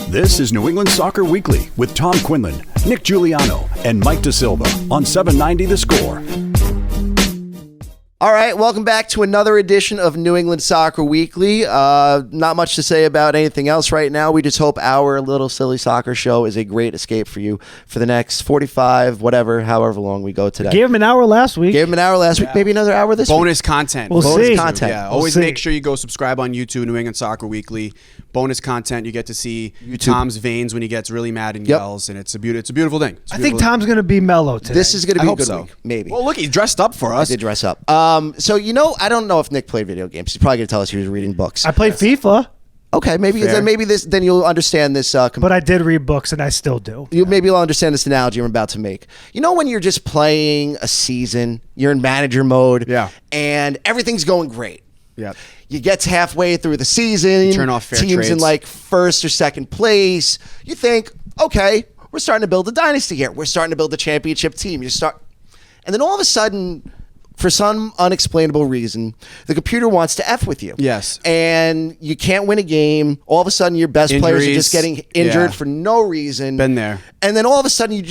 This is New England Soccer Weekly with Tom Quinlan, Nick Giuliano, and Mike DeSilva on 790 The Score. All right, welcome back to another edition of New England Soccer Weekly. Not much to say about anything else right now. We just hope our little silly soccer show is a great escape for you for the next 45, however long we go today. Gave him an hour last week. Gave him an hour last week, maybe another hour this week. Bonus content. We'll Bonus see. content. Yeah, We'll always see. make sure you go subscribe on YouTube, New England Soccer Weekly. Bonus content. You get to see YouTube. Tom's veins when he gets really mad and yells, and it's a beautiful thing. I think Tom's going to be mellow today. This is going to I be a hope good so. week, maybe. Well, look, he dressed up for I us. did dress up. I don't know if Nick played video games. He's probably going to tell us he was reading books. I played FIFA, Okay, maybe Fair. then you'll understand this. but I did read books, and I still do. Maybe you'll understand this analogy I'm about to make. You know when you're just playing a season, you're in manager mode, Yeah. and everything's going great. Yeah. You get halfway through the season, Turn off fair teams in trades. like first or second place. You think, okay, we're starting to build a dynasty here. We're starting to build a championship team. And then all of a sudden, for some unexplainable reason, the computer wants to F with you. Yes. And you can't win a game. All of a sudden, your best players are just Injuries. getting injured Yeah. for no reason. Been there. And then all of a sudden,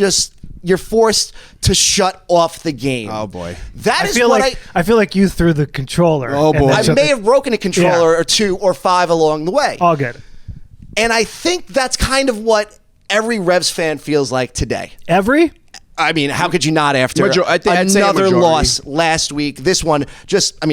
you're forced to shut off the game. Oh, boy. That I is feel what I feel like you threw the controller. Oh, and boy. then I shut may the- have broken a controller or two or five along the way. All good. And I think that's kind of what every Revs fan feels like today. Every? I mean, how could you not after I'd say a another majority. loss last week? This one,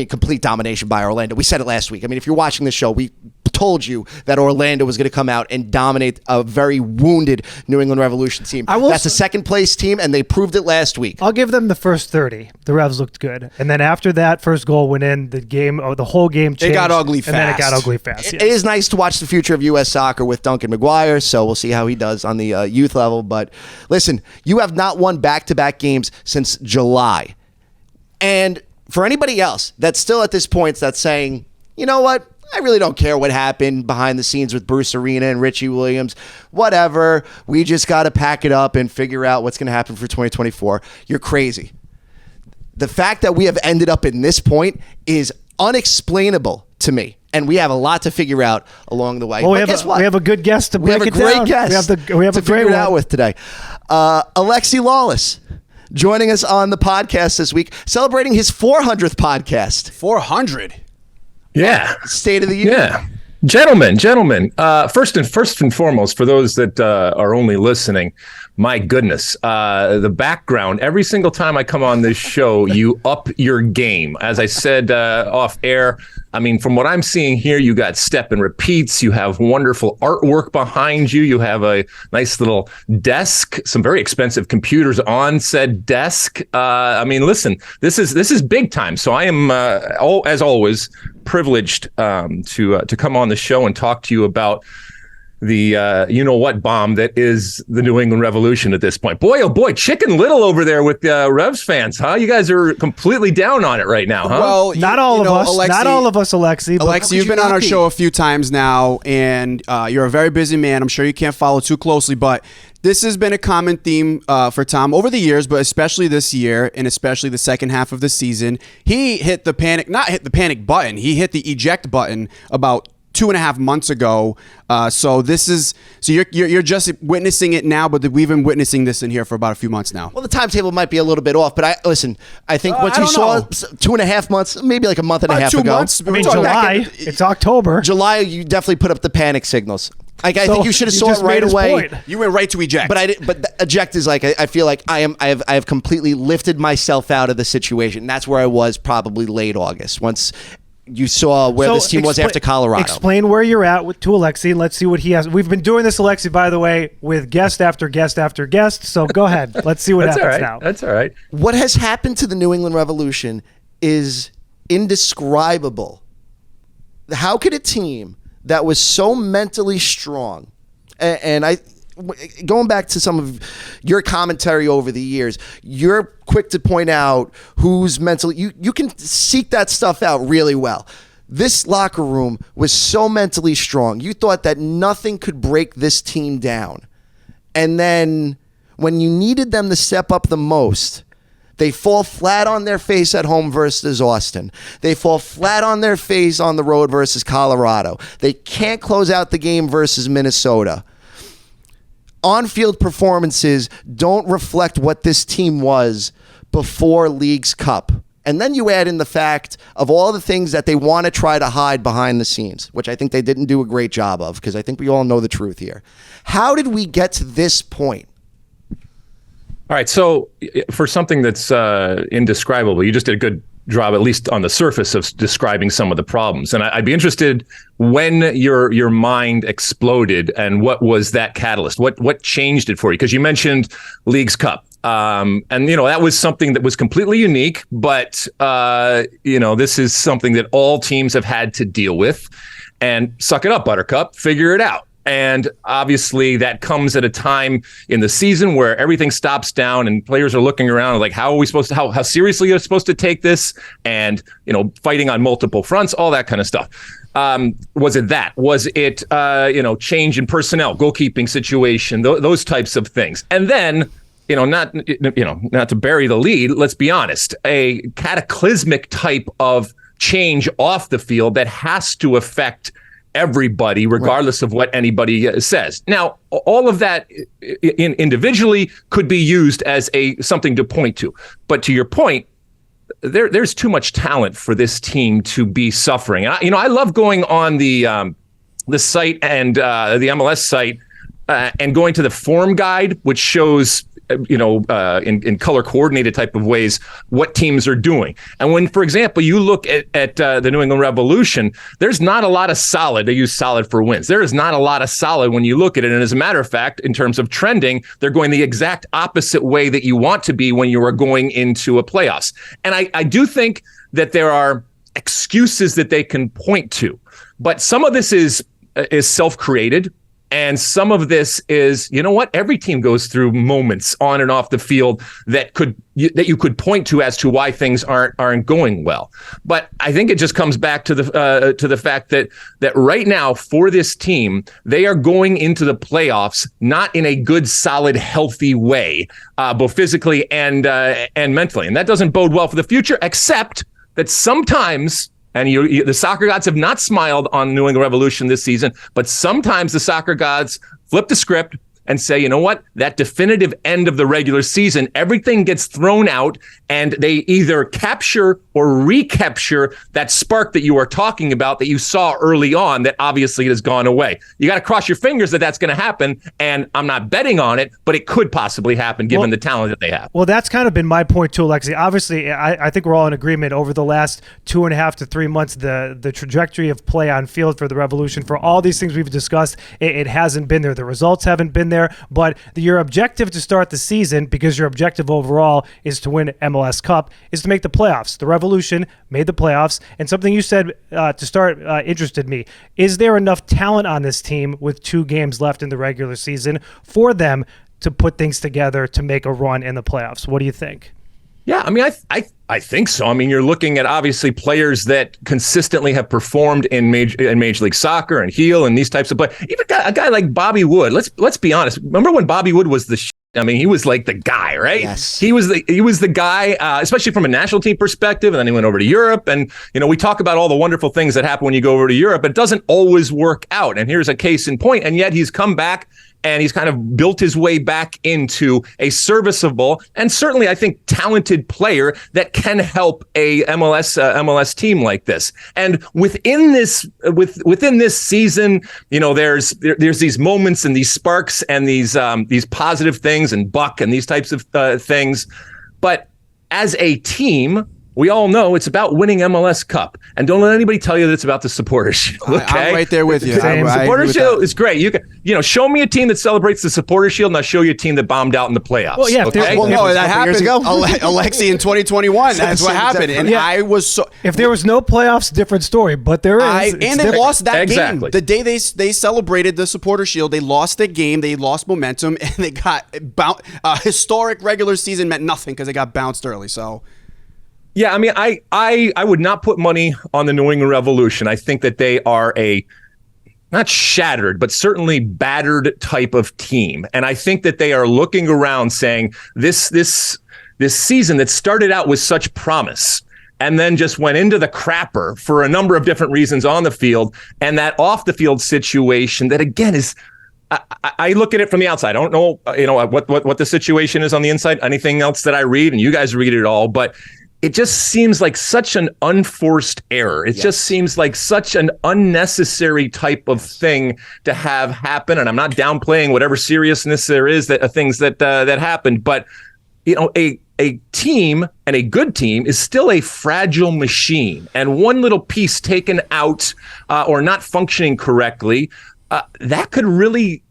complete domination by Orlando. We said it last week. I mean, if you're watching the show, we told you that Orlando was going to come out and dominate a very wounded New England Revolution team. That's a second place team, and they proved it last week. I'll give them the first 30. The Revs looked good. And then after that first goal went in, the whole game changed. It got ugly And then it got fast. ugly fast. It is nice to watch the future of U.S. soccer with Duncan McGuire, so we'll see how he does on the youth level. But listen, you have not won back-to-back games since July. And for anybody else that's still at this point that's saying, you know what, I really don't care what happened behind the scenes with Bruce Arena and Richie Williams, whatever, we just got to pack it up and figure out what's going to happen for 2024. You're crazy. The fact that we have ended up in this point is unexplainable to me. And we have a lot to figure out along the way. Well, But guess what? we have a good guest to We have break a it great down. guest We have to a great figure it out one. with today. Alexi Lalas joining us on the podcast this week, celebrating his 400th podcast. 400. Yeah. State of the Union. Yeah. Gentlemen. First and foremost, for those that are only listening, my goodness, the background, every single time I come on this show, you up your game. As I said off air, I mean, from what I'm seeing here, you got step and repeats. You have wonderful artwork behind you. You have a nice little desk, some very expensive computers on said desk. I mean, listen, this is big time. So I am, as always, privileged to come on the show and talk to you about the you-know-what bomb that is the New England Revolution at this point. Boy, oh boy, Chicken Little over there with Revs fans, huh? You guys are completely down on it right now, huh? Well, Not all of us. Alexi, Not all of us, Alexi. but- Alexi, you've been on our show a few times now, and you're a very busy man. I'm sure you can't follow too closely, but this has been a common theme for Tom over the years, but especially this year, and especially the second half of the season. He hit the panic button. He hit the eject button about 2.5 months ago. So you're just witnessing it now, but we've been witnessing this in here for about a few months now. Well, the timetable might be a little bit off, but I think what I you don't saw know. 2.5 months, maybe like a month and a About half 2 ago. months. I mean, We're talking July. back It's October. July, you definitely put up the panic signals. Like, I So think you should have you saw it just right made his away. point. You went right to eject. But the eject is like I feel like I have completely lifted myself out of the situation. That's where I was probably late August once you saw where So this team was after Colorado. Explain where you're at to Alexi. Let's see what he has. We've been doing this, Alexi, by the way, with guest after guest after guest. So go ahead. Let's see what That's all happens right. now. That's all right. What has happened to the New England Revolution is indescribable. How could a team that was so mentally strong, and going back to some of your commentary over the years, you're quick to point out who's mentally, you can seek that stuff out really well. This locker room was so mentally strong. You thought that nothing could break this team down. And then when you needed them to step up the most, they fall flat on their face at home versus Austin. They fall flat on their face on the road versus Colorado. They can't close out the game versus Minnesota. on-field performances don't reflect what this team was before Leagues Cup. And then you add in the fact of all the things that they want to try to hide behind the scenes, which I think they didn't do a great job of, because I think we all know the truth here. How did we get to this point? All right, so for something that's indescribable, you just did a good job, at least on the surface, of describing some of the problems. And I'd be interested when your mind exploded, and what was that catalyst? What changed it for you? Because you mentioned Leagues Cup. And, that was something that was completely unique, but, this is something that all teams have had to deal with. And suck it up, Buttercup, figure it out. And obviously that comes at a time in the season where everything stops down and players are looking around like, how are we supposed to, how seriously are we supposed to take this? And, fighting on multiple fronts, all that kind of stuff. Was it that? Was it, change in personnel, goalkeeping situation, those types of things? And then, not to bury the lead, let's be honest, a cataclysmic type of change off the field that has to affect everybody, regardless of what anybody says. Now, all of that individually could be used as something to point to. But to your point, there's too much talent for this team to be suffering. I love going on the site and the MLS site and going to the form guide, which shows in color coordinated type of ways what teams are doing. And when, for example, you look at the New England Revolution, there's not a lot of solid. They use solid for wins. There is not a lot of solid when you look at it. And as a matter of fact, in terms of trending, they're going the exact opposite way that you want to be when you are going into a playoffs. And I do think that there are excuses that they can point to, but some of this is self-created. And some of this is, every team goes through moments on and off the field that you could point to as to why things aren't going well. But I think it just comes back to the fact that right now for this team, they are going into the playoffs not in a good, solid, healthy way, both physically and mentally, and that doesn't bode well for the future. Except that sometimes. And the soccer gods have not smiled on New England Revolution this season, but sometimes the soccer gods flip the script and say, you know what, that definitive end of the regular season, everything gets thrown out and they either capture or recapture that spark that you are talking about that you saw early on that obviously has gone away. You got to cross your fingers that that's going to happen. And I'm not betting on it, but it could possibly happen given the talent that they have. Well, that's kind of been my point too, Alexi. Obviously, I think we're all in agreement over the last 2.5 to 3 months, the trajectory of play on field for the Revolution, for all these things we've discussed, it hasn't been there. The results haven't been there, but your objective to start the season, because your objective overall is to win MLS Cup, is to make the playoffs. The Revolution made the playoffs, and something you said to start interested me. Is there enough talent on this team with 2 games left in the regular season for them to put things together to make a run in the playoffs? What do you think? Yeah, I mean, I think so. I mean, you're looking at obviously players that consistently have performed in Major League Soccer and heel and these types of play. Even a guy like Bobby Wood. Let's be honest. Remember when Bobby Wood was the I mean, he was like the guy, right? Yes. He was the guy, especially from a national team perspective. And then he went over to Europe. And, we talk about all the wonderful things that happen when you go over to Europe, but it doesn't always work out. And here's a case in point. And yet he's come back and he's kind of built his way back into a serviceable and certainly, I think, talented player that can help a MLS team like this. And within this season, there's these moments and these sparks and these positive things and Buck and these types of things. But as a team, we all know it's about winning MLS Cup. And don't let anybody tell you that it's about the Supporters Shield. Okay? I'm right there with you. Supporters Shield is great. You can, show me a team that celebrates the Supporters Shield, and I'll show you a team that bombed out in the playoffs. Well, yeah. Okay? That happened years ago. Alexi in 2021. That's what happened. And I was so. If there was no playoffs, different story. But there is. And they lost that game. The day they celebrated the Supporters Shield, they lost the game. They lost momentum, and they got historic regular season meant nothing because they got bounced early. So. Yeah, I mean, I would not put money on the New England Revolution. I think that they are a not shattered, but certainly battered type of team. And I think that they are looking around saying this season that started out with such promise and then just went into the crapper for a number of different reasons on the field, and that off the field situation that again is I look at it from the outside. I don't know, what the situation is on the inside. Anything else that I read, and you guys read it all, but it just seems like such an unforced error. It just seems like such an unnecessary type of thing to have happen. And I'm not downplaying whatever seriousness there is that things that happened, but a team, and a good team, is still a fragile machine. And one little piece taken out or not functioning correctly, that could really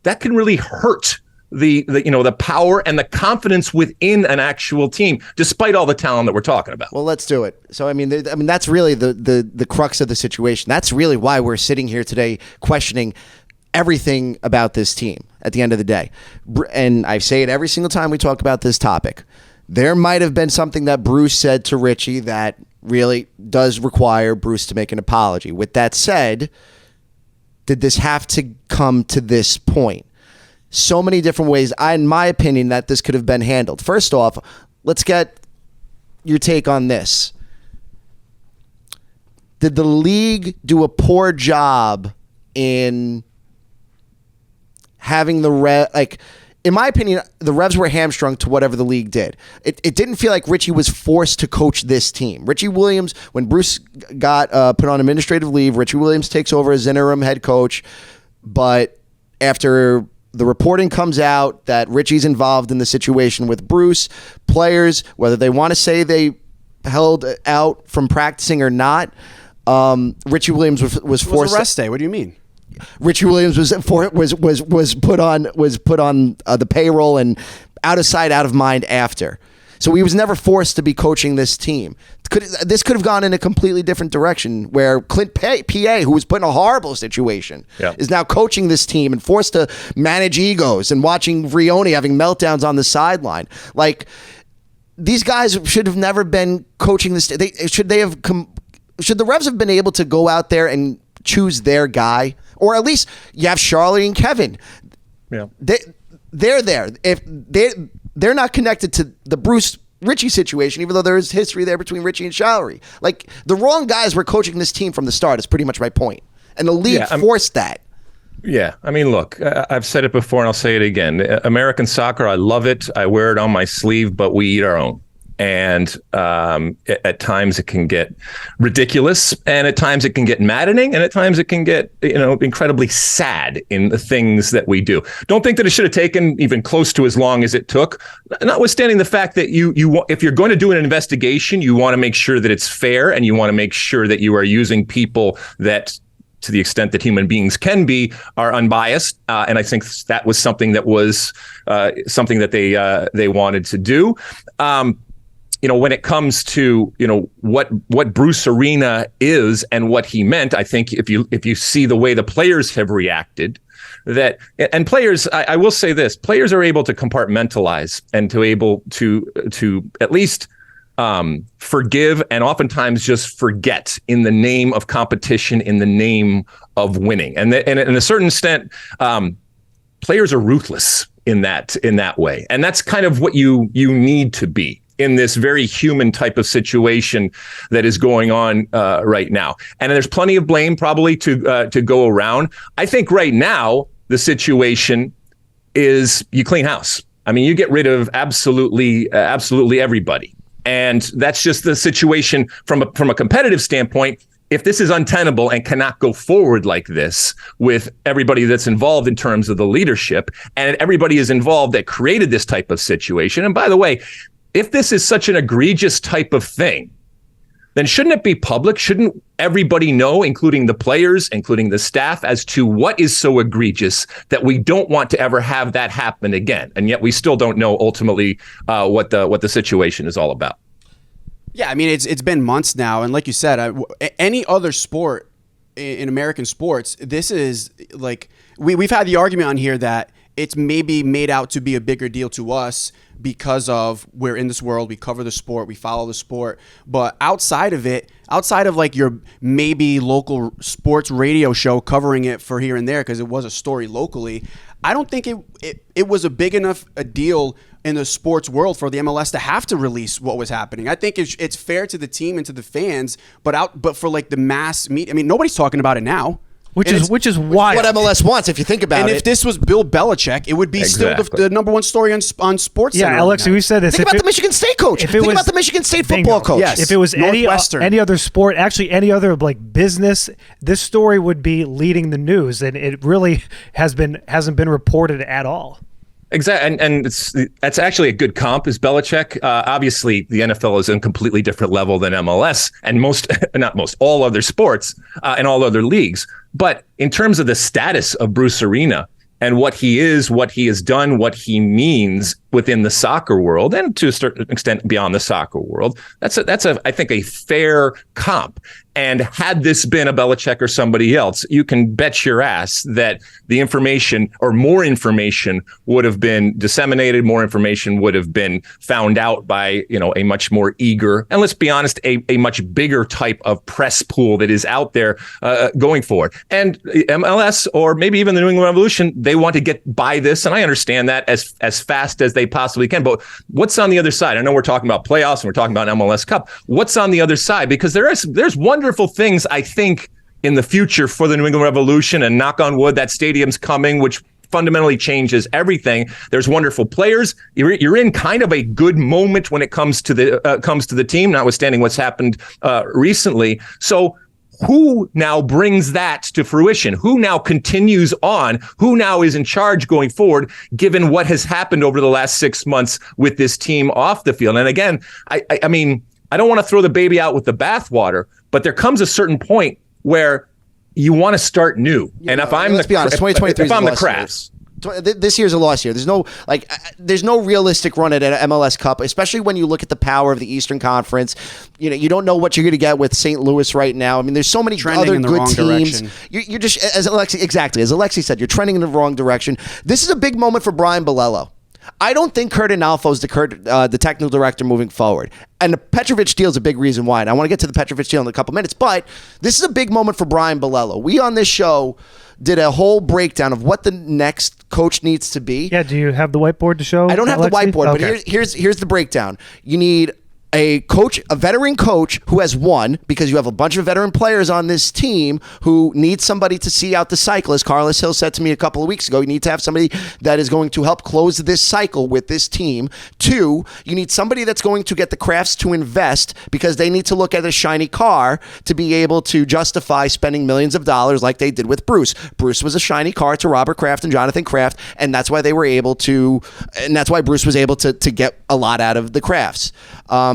hurt the power and the confidence within an actual team, despite all the talent that we're talking about. Well, let's do it. So, I mean, that's really the crux of the situation. That's really why we're sitting here today questioning everything about this team at the end of the day. And I say it every single time we talk about this topic. There might have been something that Bruce said to Richie that really does require Bruce to make an apology. With that said, did this have to come to this point? So many different ways, in my opinion, that this could have been handled. First off, let's get your take on this. Did the league do a poor job in having in my opinion, the Revs were hamstrung to whatever the league did. It didn't feel like Richie was forced to coach this team. Richie Williams, when Bruce got put on administrative leave, Richie Williams takes over as interim head coach. But after the reporting comes out that Richie's involved in the situation with Bruce, players, whether they want to say they held out from practicing or not, Richie Williams was forced. It was a rest day. What do you mean? Richie Williams was put on the payroll and out of sight, out of mind after. So he was never forced to be coaching this team. This could have gone in a completely different direction, where Clint PA, who was put in a horrible situation, is now coaching this team and forced to manage egos and watching Vrioni having meltdowns on the sideline. Like, these guys should have never been coaching this. Should the Revs have been able to go out there and choose their guy? Or at least you have Charlie and Kevin. Yeah, they're there. If they're not connected to the Bruce Richie situation, even though there is history there between Richie and Charlie. Like, the wrong guys were coaching this team from the start is pretty much my point. And the league forced that. Yeah, I mean, look, I've said it before and I'll say it again. American soccer, I love it. I wear it on my sleeve, but we eat our own. And at times it can get ridiculous, and at times it can get maddening, and at times it can get incredibly sad in the things that we do. Don't think that it should have taken even close to as long as it took. Notwithstanding the fact that you if you're going to do an investigation, you want to make sure that it's fair, and you want to make sure that you are using people that, to the extent that human beings can be, are unbiased. And I think that was something that was something that they wanted to do. When it comes to, what Bruce Arena is and what he meant, I think if you see the way the players have reacted, and players, I will say this, players are able to compartmentalize and to able to at least forgive, and oftentimes just forget in the name of competition, in the name of winning. And in a certain extent, players are ruthless in that way. And that's kind of what you need to be in this very human type of situation that is going on right now. And there's plenty of blame probably to go around. I think right now the situation is you clean house. I mean, you get rid of absolutely everybody. And that's just the situation from a competitive standpoint. If this is untenable and cannot go forward like this with everybody that's involved in terms of the leadership, and everybody is involved that created this type of situation. And by the way, if this is such an egregious type of thing, then shouldn't it be public? Shouldn't everybody know, including the players, including the staff, as to what is so egregious that we don't want to ever have that happen again? And yet we still don't know ultimately what the situation is all about. Yeah, I mean, it's been months now. And like you said, any other sport in American sports, this is like, we've had the argument on here that it's maybe made out to be a bigger deal to us because of we're in this world, we cover the sport, we follow the sport. But outside of it, outside of like your maybe local sports radio show covering it for here and there because it was a story locally, I don't think it was a big enough a deal in the sports world for the MLS to have to release what was happening. I think it's fair to the team and to the fans, but for like the mass media, I mean, nobody's talking about it now. Which is wild. What MLS wants, if you think about it. And if this was Bill Belichick, it would be still the number one story on Sports Center. Yeah, Alexi, we said this. Think about the Michigan State coach. Think about the Michigan State football coach. Yes. If it was any other sport, actually any other business, this story would be leading the news, and it really hasn't been reported at all. Exactly, and that's actually a good comp is Belichick. Obviously, the NFL is on a completely different level than MLS and all other sports and all other leagues. But in terms of the status of Bruce Arena and what he is, what he has done, what he means within the soccer world, and to a certain extent beyond the soccer world, that's I think a fair comp. And had this been a Belichick or somebody else, you can bet your ass that the information or more information would have been disseminated, more information would have been found out by, a much more eager, and let's be honest, a much bigger type of press pool that is out there going forward. And MLS, or maybe even the New England Revolution, they want to get by this, and I understand that as fast as they possibly can. But what's on the other side? I know we're talking about playoffs and we're talking about an MLS Cup. What's on the other side? Because there's wonderful things, I think, in the future for the New England Revolution, and knock on wood, that stadium's coming, which fundamentally changes everything. There's wonderful players. You're in kind of a good moment when it comes to the team, notwithstanding what's happened recently. So who now brings that to fruition? Who now continues on? Who now is in charge going forward, given what has happened over the last 6 months with this team off the field? And again, I mean, I don't want to throw the baby out with the bathwater, but there comes a certain point where you want to start new. And if I'm let's be honest, 2023 if I'm the Crafts. This year's a lost year. There's no realistic run at an MLS Cup, especially when you look at the power of the Eastern Conference. You don't know what you're going to get with St. Louis right now. I mean, there's so many other good teams. You're just, as Alexi said, you're trending in the wrong direction. This is a big moment for Brian Bolello. I don't think Kurt Analfo is the technical director moving forward. And the Petrovic deal is a big reason why. And I want to get to the Petrovic deal in a couple minutes. But this is a big moment for Brian Bolello. We on this show did a whole breakdown of what the next coach needs to be. Yeah, do you have the whiteboard to show? I don't have Alexi? the whiteboard, okay. But here's the breakdown. You need a veteran coach who has won, because you have a bunch of veteran players on this team who need somebody to see out the cycle. As Carlos Hill said to me a couple of weeks ago, you need to have somebody that is going to help close this cycle with this team. 2, you need somebody that's going to get the Crafts to invest, because they need to look at a shiny car to be able to justify spending millions of dollars like they did with Bruce. Bruce was a shiny car to Robert Kraft and Jonathan Kraft, and that's why Bruce was able to get a lot out of the Crafts.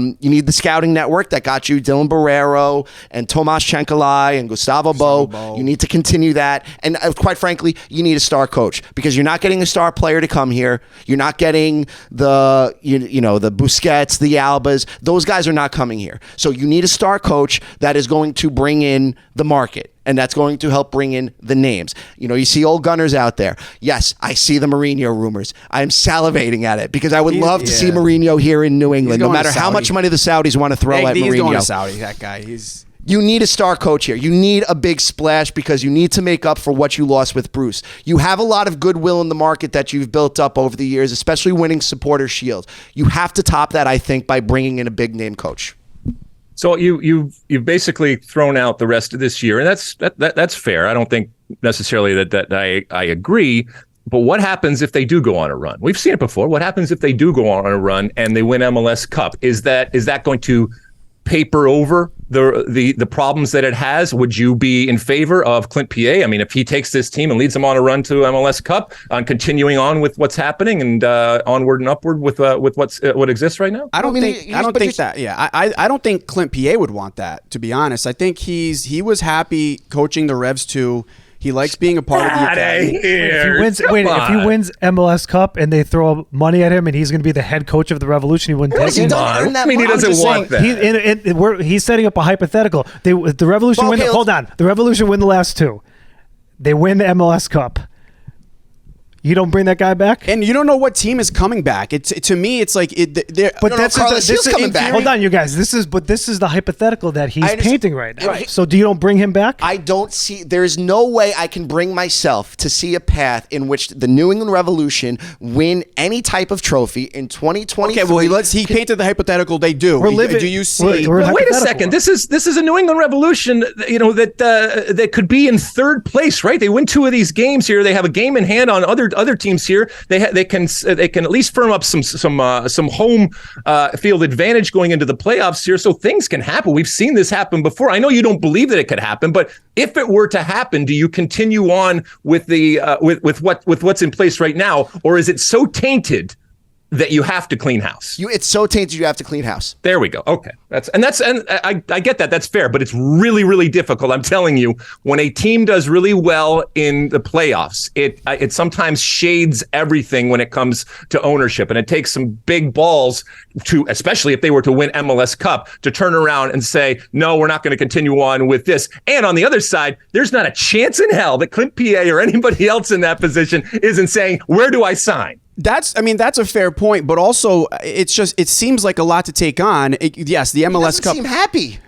You need the scouting network that got you Dylan Barrero and Tomas Chenkalai and Gustavo Bo. You need to continue that. And quite frankly, you need a star coach, because you're not getting a star player to come here. You're not getting the Busquets, the Albas. Those guys are not coming here. So you need a star coach that is going to bring in the market. And that's going to help bring in the names. You see old gunners out there. Yes, I see the Mourinho rumors. I'm salivating at it, because I would love to see Mourinho here in New England, no matter how much money the Saudis want to throw at Mourinho. He's going to Saudi, that guy. You need a star coach here. You need a big splash, because you need to make up for what you lost with Bruce. You have a lot of goodwill in the market that you've built up over the years, especially winning Supporter Shield. You have to top that, I think, by bringing in a big name coach. So you've basically thrown out the rest of this year, and that's fair. I don't think necessarily that I agree. But what happens if they do go on a run? We've seen it before. What happens if they do go on a run and they win MLS Cup? Is that going to paper over the problems that it has? Would you be in favor of Clint Pié? I mean, if he takes this team and leads them on a run to MLS Cup, on continuing on with what's happening and onward and upward with what exists right now? I don't think that. Yeah, I don't think Clint Pié would want that, to be honest. I think he was happy coaching the Revs too. He likes being a part of the academy. If he wins MLS Cup and they throw money at him and he's going to be the head coach of the Revolution, he wouldn't take it. I mean, he doesn't want that. He's setting up a hypothetical. The Revolution hold on. The Revolution win the last 2. They win the MLS Cup. You don't bring that guy back? And you don't know what team is coming back. To me, it's like But Carlos Hill's coming back. Hold on, you guys. This is the hypothetical that he's painting right now. Right. So you don't bring him back? I don't see. There's no way I can bring myself to see a path in which the New England Revolution win any type of trophy in 2023. Okay, well, he painted the hypothetical. They do. Do you see? We're Wait a second. This is a New England Revolution. That could be in third place, right? They win 2 of these games here. They have a game in hand on other teams here. They can at least firm up some home field advantage going into the playoffs here. So things can happen. We've seen this happen before. I know you don't believe that it could happen, but if it were to happen, do you continue on with the with what's in place right now, or is it so tainted that you have to clean house? It's so tainted you have to clean house. There we go. Okay. And I get that. That's fair, but it's really, really difficult. I'm telling you, when a team does really well in the playoffs, it sometimes shades everything when it comes to ownership. And it takes some big balls to, especially if they were to win MLS Cup, to turn around and say, no, we're not going to continue on with this. And on the other side, there's not a chance in hell that Clint P.A. or anybody else in that position isn't saying, where do I sign? That's a fair point, but also it seems like a lot to take on. Yes, the MLS Cup. Seem happy.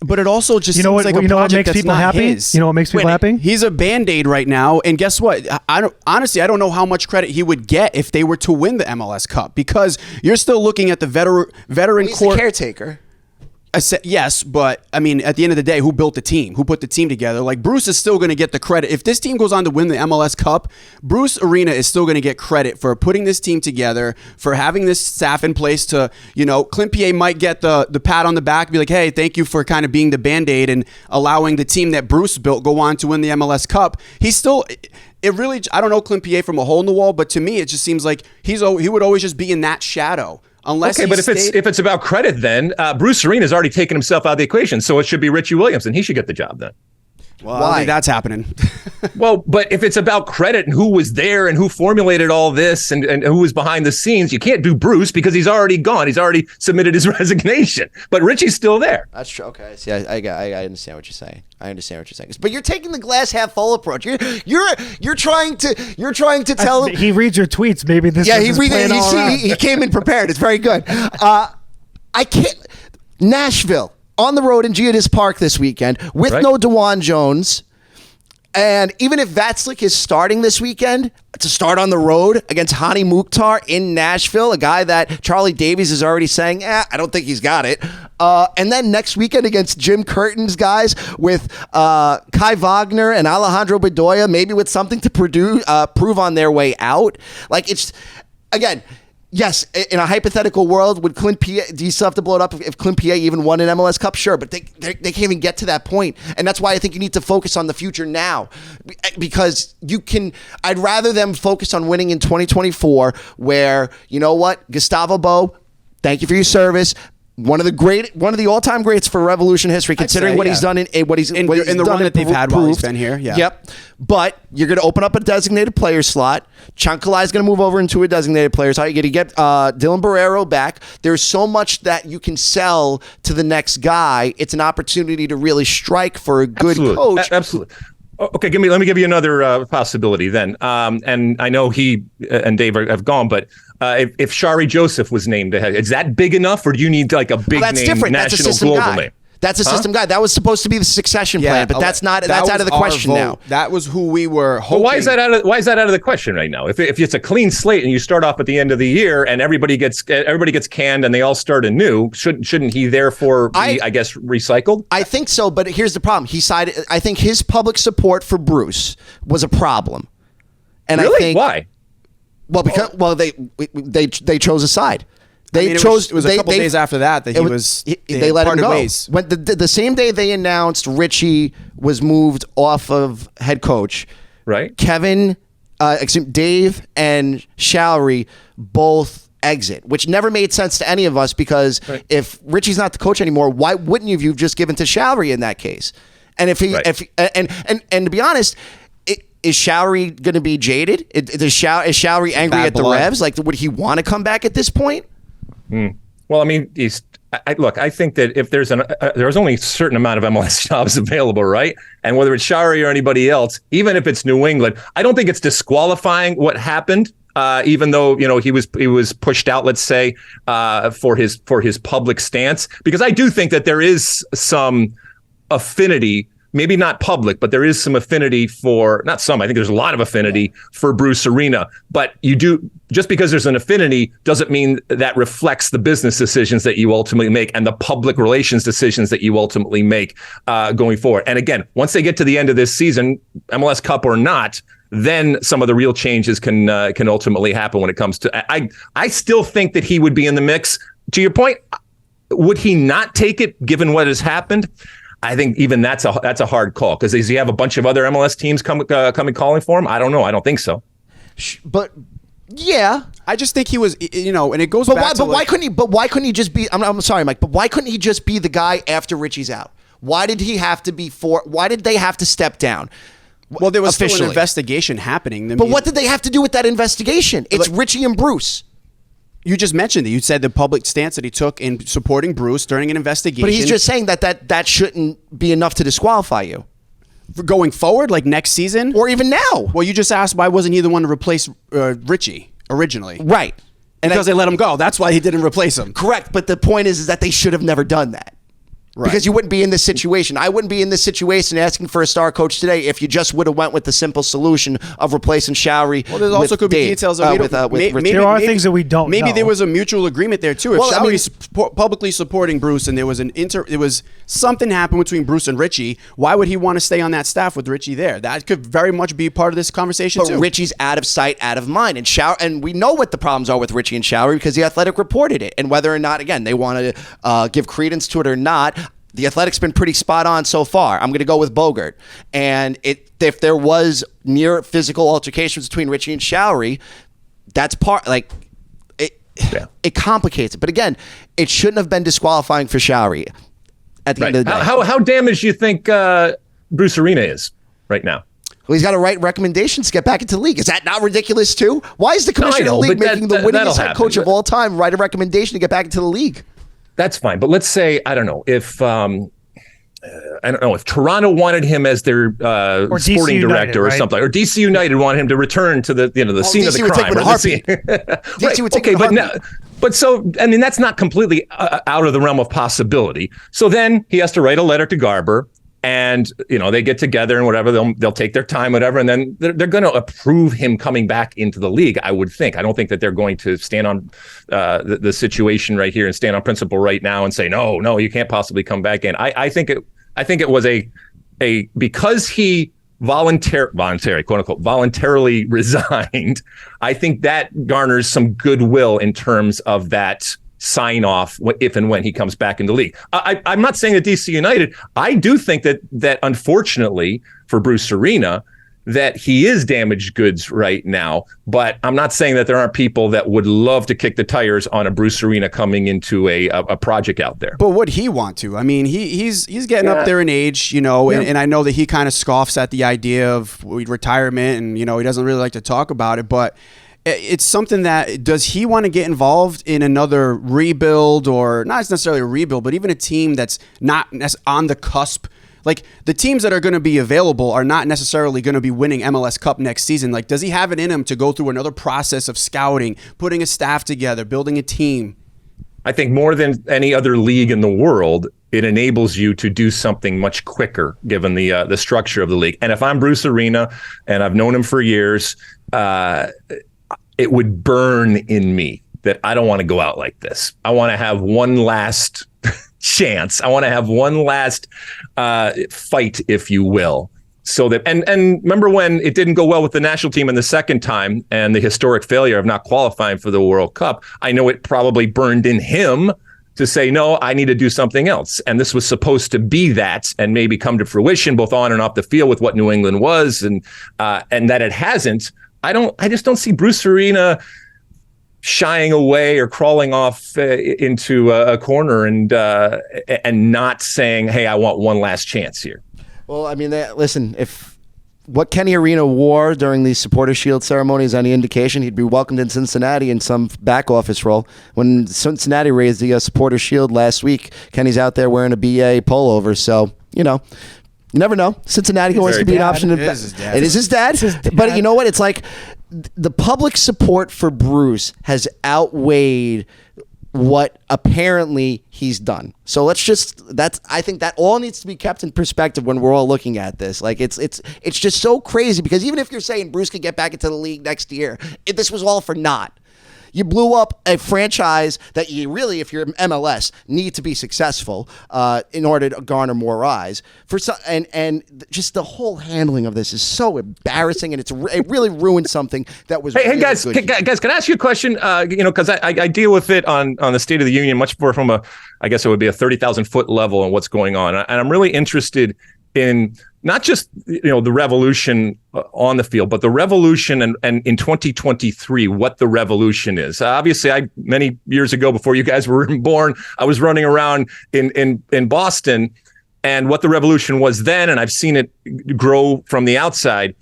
But it also just seems like a what project makes that's people not happy? his. You know what makes people happy? He's a Band-Aid right now, and guess what? I don't know how much credit he would get if they were to win the MLS Cup, because you're still looking at the veteran He's core. the caretaker. Yes, but I mean, at the end of the day, who built the team? Who put the team together? Like, Bruce is still going to get the credit. If this team goes on to win the MLS Cup, Bruce Arena is still going to get credit for putting this team together, for having this staff in place to, Clint P.A. might get the pat on the back, be like, hey, thank you for kind of being the Band-Aid and allowing the team that Bruce built go on to win the MLS Cup. He's still... I don't know Clint P.A. from a hole in the wall, but to me, it just seems like he would always just be in that shadow. Okay, but if it's about credit, then Bruce Arena's already taken himself out of the equation, so it should be Richie Williams, and he should get the job then. Well, I don't think that's happening. Well, but if it's about credit and who was there and who formulated all this and who was behind the scenes, you can't do Bruce because he's already gone. He's already submitted his resignation. But Richie's still there. That's true. Okay, see, I understand what you're saying. But you're taking the glass half full approach. You're trying to tell him. He reads your tweets. Maybe this. Yeah, he came in prepared. It's very good. I can't. Nashville. On the road in Giannis Park this weekend with no DeJuan Jones. And even if Vatslik is starting this weekend, to start on the road against Hani Mukhtar in Nashville, a guy that Charlie Davies is already saying, I don't think he's got it. And then next weekend against Jim Curtin's guys with Kai Wagner and Alejandro Bedoya, maybe with something to prove on their way out. Like, it's, again... Yes, in a hypothetical world, would Clint P.A. do you still have to blow it up if Clint P.A. even won an MLS Cup? Sure, but they can't even get to that point. And that's why I think you need to focus on the future now. Because I'd rather them focus on winning in 2024 where, you know what, Gustavo Bo, thank you for your service. One of the all-time greats for Revolution history, considering what he's done in the run that they've had while he's been here. Yeah. Yep. But you're going to open up a designated player slot. Chankalai is going to move over into a designated player slot. You're going to get Dylan Barrero back. There's so much that you can sell to the next guy. It's an opportunity to really strike for a good coach. Absolutely. Okay, let me give you another possibility then. And I know he and Dave have gone, but if Shari Joseph was named ahead, is that big enough, or do you need like a big name, different. national, global name? That's a system guy. That was supposed to be the succession plan, but that's not. That's out of the question now. That was who we were hoping. But why is that out of the question right now? If it's a clean slate and you start off at the end of the year and everybody gets canned and they all start anew, shouldn't he therefore be, I guess, recycled? I think so, but here's the problem. I think his public support for Bruce was a problem. And really? I think why? Well, because they chose a side. It was a couple days after that they let him go. Ways. When the same day they announced Richie was moved off of head coach, right? Dave and Showery both exit, which never made sense to any of us because if Richie's not the coach anymore, why wouldn't you've just given to Showery in that case? And if and to be honest. Is Showery going to be jaded? Is Showery angry at the Revs? Like, would he want to come back at this point? Well, I mean, look, I think that if there's there's only a certain amount of MLS jobs available, right? And whether it's Showery or anybody else, even if it's New England, I don't think it's disqualifying what happened. Even though he was pushed out, let's say, for his public stance, because I do think that there is some affinity. Maybe not public, but there is some affinity for, not some, I think there's a lot of affinity for Bruce Arena. But just because there's an affinity doesn't mean that reflects the business decisions that you ultimately make and the public relations decisions that you ultimately make going forward. And again, once they get to the end of this season, MLS Cup or not, then some of the real changes can ultimately happen when it comes to, I still think that he would be in the mix. To your point, would he not take it given what has happened? I think even that's a hard call, because does he have a bunch of other MLS teams coming calling for him? I don't know. I don't think so. But yeah, I just think he was, and it goes back to why couldn't he? But why couldn't he just be? I'm sorry, Mike, but why couldn't he just be the guy after Richie's out? Why did he have to be why did they have to step down? Well, there was officially still an investigation happening. But what did they have to do with that investigation? It's Richie and Bruce. You just mentioned it. You said the public stance that he took in supporting Bruce during an investigation. But he's just saying that shouldn't be enough to disqualify you. For going forward, like next season? Or even now. Well, you just asked why wasn't he the one to replace Richie originally? Right. Because they let him go. That's why he didn't replace him. Correct. But the point is that they should have never done that. Right. Because you wouldn't be in this situation. I wouldn't be in this situation asking for a star coach today if you just would have went with the simple solution of replacing Showery. Well, there also could be details of there are things that we don't know. Maybe there was a mutual agreement there too. If Showery's publicly supporting Bruce and there was something happened between Bruce and Richie, why would he want to stay on that staff with Richie there? That could very much be part of this conversation too. But Richie's out of sight, out of mind, and we know what the problems are with Richie and Showery because the Athletic reported it. And whether or not, again, they want to give credence to it or not, the Athletic's been pretty spot on so far. I'm going to go with Bogert. And if there was near physical altercations between Richie and Showery, that's it complicates it. But again, it shouldn't have been disqualifying for Showery at the end of the day. How damaged do you think Bruce Arena is right now? Well, he's got to write recommendations to get back into the league. Is that not ridiculous too? Why is the commissioner of the league making the winningest head coach of all time write a recommendation to get back into the league? That's fine, but let's say I don't know if Toronto wanted him as their sporting director or something, or DC United wanted him to return to the scene of the crime. But so I mean that's not completely out of the realm of possibility. So then he has to write a letter to Garber. And, they get together and whatever, they'll take their time, whatever. And then they're going to approve him coming back into the league, I would think. I don't think that they're going to stand on the situation right here and stand on principle right now and say, no, you can't possibly come back in. I think it was a because he voluntarily, quote unquote, voluntarily resigned. I think that garners some goodwill in terms of that sign off if and when he comes back in the league. I'm not saying that DC United, I do think that unfortunately for Bruce Arena, that he is damaged goods right now, but I'm not saying that there aren't people that would love to kick the tires on a Bruce Arena coming into a project out there. But would he want to? I mean, he's getting up there in age, and I know that he kind of scoffs at the idea of retirement and, he doesn't really like to talk about it, but it's something that, does he want to get involved in another rebuild, or not necessarily a rebuild, but even a team that's not on the cusp? Like, the teams that are going to be available are not necessarily going to be winning MLS Cup next season. Like, does he have it in him to go through another process of scouting, putting a staff together, building a team? I think more than any other league in the world, it enables you to do something much quicker given the structure of the league. And if I'm Bruce Arena, and I've known him for years, it would burn in me that I don't want to go out like this. I want to have one last chance. I want to have one last fight, if you will. So that, and remember when it didn't go well with the national team in the second time and the historic failure of not qualifying for the World Cup, I know it probably burned in him to say, no, I need to do something else. And this was supposed to be that and maybe come to fruition both on and off the field with what New England was, and that it hasn't. I just don't see Bruce Arena shying away or crawling off into a corner and not saying, hey, I want one last chance here. Well, I mean, listen, if what Kenny Arena wore during the Supporter Shield ceremony is any indication, he'd be welcomed in Cincinnati in some back office role. When Cincinnati raised the Supporter Shield last week, Kenny's out there wearing a BA pullover. So, you never know. Cincinnati wants to be an option. It is his dad. It is his dad. But you know what? It's like the public support for Bruce has outweighed what apparently he's done. So I think that all needs to be kept in perspective when we're all looking at this. Like it's just so crazy, because even if you're saying Bruce could get back into the league next year, this was all for naught. You blew up a franchise that you really, if you're MLS, need to be successful in order to garner more eyes. And just the whole handling of this is so embarrassing, and it really ruined something that was. Hey really guys, good. guys, can I ask you a question? Because I deal with it on the State of the Union much more from I guess it would be a 30,000 foot level and what's going on, and I'm really interested in not just the revolution on the field, but the revolution and in 2023, what the revolution is. Obviously, many years ago, before you guys were even born, I was running around in Boston, and what the revolution was then, and I've seen it grow from the outside.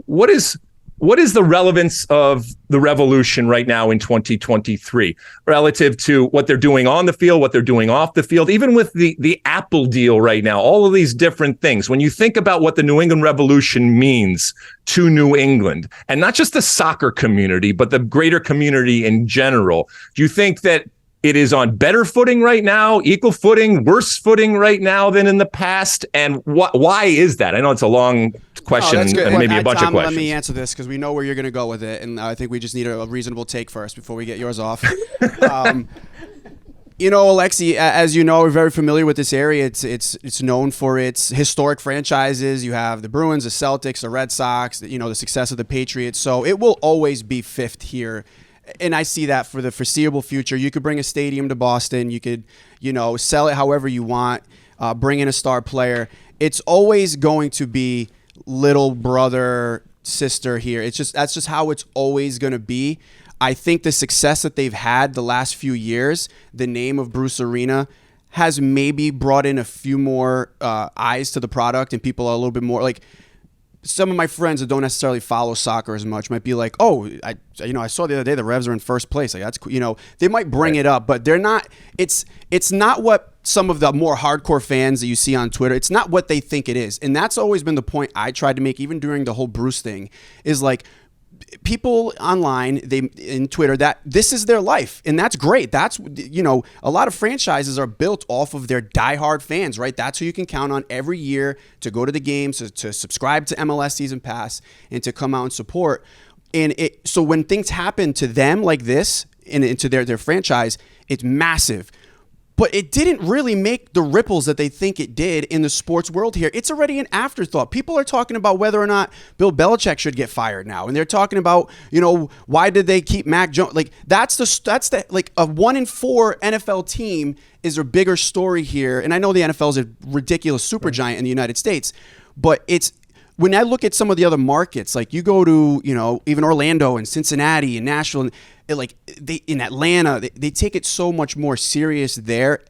What is the relevance of the revolution right now in 2023 relative to what they're doing on the field, what they're doing off the field, even with the Apple deal right now, all of these different things? When you think about what the New England Revolution means to New England, and not just the soccer community, but the greater community in general, do you think that it is on better footing right now, equal footing, worse footing right now than in the past? And why is that? I know it's a long question and maybe a bunch of questions. Let me answer this, because we know where you're going to go with it, and I think we just need a reasonable take first before we get yours off. Alexi, as you know, we're very familiar with this area. It's known for its historic franchises. You have the Bruins, the Celtics, the Red Sox, the success of the Patriots. So it will always be fifth here. And I see that for the foreseeable future. You could bring a stadium to Boston. You could, sell it however you want, bring in a star player. It's always going to be little brother, sister here. That's just how it's always going to be. I think the success that they've had the last few years, the name of Bruce Arena, has maybe brought in a few more eyes to the product, and people are a little bit more like. Some of my friends that don't necessarily follow soccer as much might be like, "Oh, I saw the other day the Revs are in first place. Like, that's cool." They might bring it up, but they're not. It's not what some of the more hardcore fans that you see on Twitter. It's not what they think it is, and that's always been the point I tried to make, even during the whole Bruce thing. Is like, people online, in Twitter, that this is their life, and that's great. That's a lot of franchises are built off of their diehard fans, right? That's who you can count on every year to go to the games, to subscribe to MLS Season Pass, and to come out and support. And so when things happen to them like this, and into their franchise, it's massive. But it didn't really make the ripples that they think it did in the sports world here. It's already an afterthought. People are talking about whether or not Bill Belichick should get fired now, and they're talking about, why did they keep Mac Jones? Like, that's like a 1 in 4 NFL team is a bigger story here. And I know the NFL is a ridiculous supergiant in the United States, but when I look at some of the other markets, like you go to, even Orlando and Cincinnati and Nashville, and in Atlanta, they take it so much more serious there.